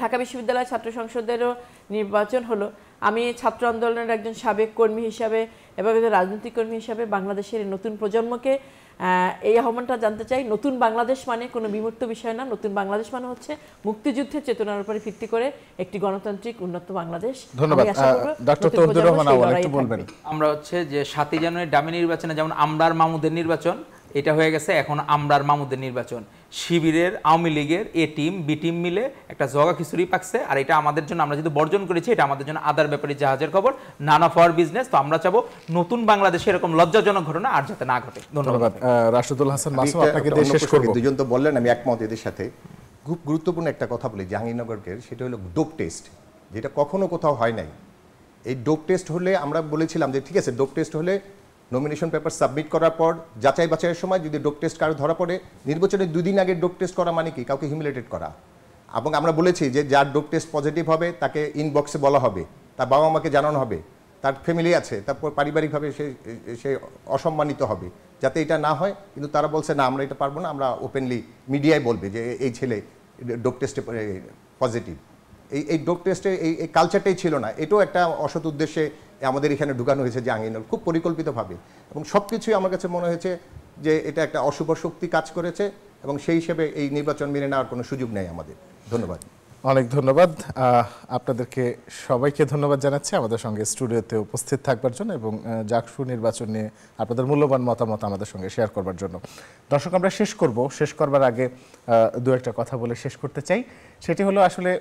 Speaker 2: ঢাকা বিশ্ববিদ্যালয় ছাত্র সংসদেরও নির্বাচন হলো। আমি ছাত্র আন্দোলনের একজন সাবেক কর্মী হিসাবে এবং একজন রাজনৈতিক কর্মী হিসাবে বাংলাদেশের নতুন প্রজন্মকে এই আহ্বানটা জানতে চাই, নতুন বাংলাদেশ মানে কোনো বিমূর্ত বিষয় না। নতুন বাংলাদেশ মানে হচ্ছে মুক্তিযুদ্ধের চেতনার উপরে ভিত্তি করে একটি গণতান্ত্রিক উন্নত বাংলাদেশ।
Speaker 1: ধন্যবাদ। ডক্টর তৌহিদুর রহমান আউয়াল একটু বলবেন।
Speaker 3: আমরা হচ্ছে যে 7 জানুয়ারি ডামি নির্বাচনে যেমন আমরার মামুদের নির্বাচন এটা হয়ে গেছে, এখন আমরার মামুদের নির্বাচন। শিবিরের, আওয়ামী লীগের এ টিম বি টিম মিলে একটা জগা খিচুড়ি পাকছে, আর এটা আমাদের জন্য, আমরা যেহেতু বর্জন করেছি, এটা আমাদের জন্য আদার ব্যাপারে জাহাজের খবর, নান অফ আওয়ার বিজনেস। তো আমরা চাবো নতুন বাংলাদেশে এরকম লজ্জাজনক ঘটনা আর যাতে না ঘটে।
Speaker 1: ধন্যবাদ। রাশেদুল হাসান মাসুম,
Speaker 4: আমি
Speaker 1: আপনাকে
Speaker 4: একটা
Speaker 1: দিয়ে
Speaker 4: অন্য
Speaker 1: শেষ
Speaker 4: প্রসঙ্গে
Speaker 1: করব।
Speaker 4: দুজন তো বললেন, আমি একমত এদের সাথে। খুব গুরুত্বপূর্ণ একটা কথা বলি জাহাঙ্গীরনগরকে, সেটা হলো ডোপ টেস্ট, যেটা কখনো কোথাও হয় নাই। এই ডোপ টেস্ট হলে আমরা বলেছিলাম যে ঠিক আছে, ডোপ টেস্ট হলে নমিনেশন পেপার সাবমিট করার পর যাচাই বাছাইয়ের সময় যদি ডোপ টেস্ট কারো ধরা পড়ে, নির্বাচনের 2 দিন আগে ডোপ টেস্ট করা মানে কি কাউকে হিউমিলেটেড করা। এবং আমরা বলেছি যে যার ডোপ টেস্ট পজিটিভ হবে তাকে ইনবক্সে বলা হবে, তার বাবা মাকে জানানো হবে, তার ফ্যামিলি আছে, তারপর পারিবারিকভাবে সে অসম্মানিত হবে, যাতে এটা না হয়। কিন্তু তারা বলছে না, আমরা এটা পারবো না, আমরা ওপেনলি মিডিয়ায় বলবে যে এই ছেলে ডোপ টেস্টে পজিটিভ। এই ডোপ টেস্টে এই কালচারটাই ছিল না। এটাও একটা অসৎ উদ্দেশ্যে আমাদের এখানে ঢুকানো হয়েছে জাহাঙ্গীরনগর, খুব পরিকল্পিতভাবে। এবং সব কিছুই আমার কাছে মনে হয়েছে যে এটা একটা অশুভ শক্তি কাজ করেছে, এবং সেই হিসেবে এই নির্বাচন মেনে নেওয়ার কোনো সুযোগ নেই আমাদের। ধন্যবাদ।
Speaker 1: অনেক ধন্যবাদ। আপনাদেরকে সবাইকে ধন্যবাদ জানাচ্ছি আমাদের সঙ্গে স্টুডিওতে উপস্থিত থাকবার জন্য এবং জাকসু নির্বাচন নিয়ে আপনাদের মূল্যবান মতামত আমাদের সঙ্গে শেয়ার করবার জন্য। দর্শক, আমরা শেষ করবার আগে দু একটা কথা বলে শেষ করতে চাই। সেটি হলো আসলে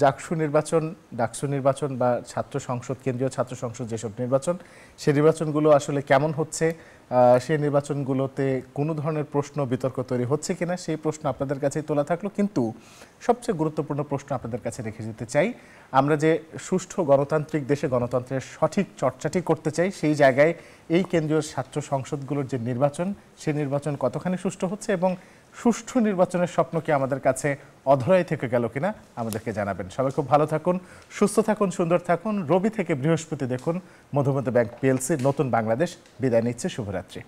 Speaker 1: জাকসু নির্বাচন, ডাকসু নির্বাচন বা ছাত্র সংসদ, কেন্দ্রীয় ছাত্র সংসদ যেসব নির্বাচন, সেই নির্বাচনগুলো আসলে কেমন হচ্ছে, সেই নির্বাচনগুলোতে কোনো ধরনের প্রশ্ন বিতর্ক তৈরি হচ্ছে কিনা, সেই প্রশ্ন আপনাদের কাছেই তোলা থাকলো। কিন্তু সবচেয়ে গুরুত্বপূর্ণ প্রশ্ন আপনাদের কাছে রেখে যেতে চাই, আমরা যে সুষ্ঠু গণতান্ত্রিক দেশে গণতন্ত্রের সঠিক চর্চাটি করতে চাই, সেই জায়গায় এই কেন্দ্রীয় ছাত্র সংসদগুলোর যে নির্বাচন, সেই নির্বাচন কতখানি সুষ্ঠু হচ্ছে এবং সুষ্ঠু নির্বাচনের স্বপ্ন কি আমাদের কাছে অধরাই থেকে গেল কিনা আমাদেরকে জানাবেন। সবাই খুব ভালো থাকুন, সুস্থ থাকুন, সুন্দর থাকুন। রবি থেকে বৃহস্পতি দেখুন মধুমতি ব্যাংক পিএলসি নতুন বাংলাদেশ বিদায় নিচ্ছে। শুভরাত্রি।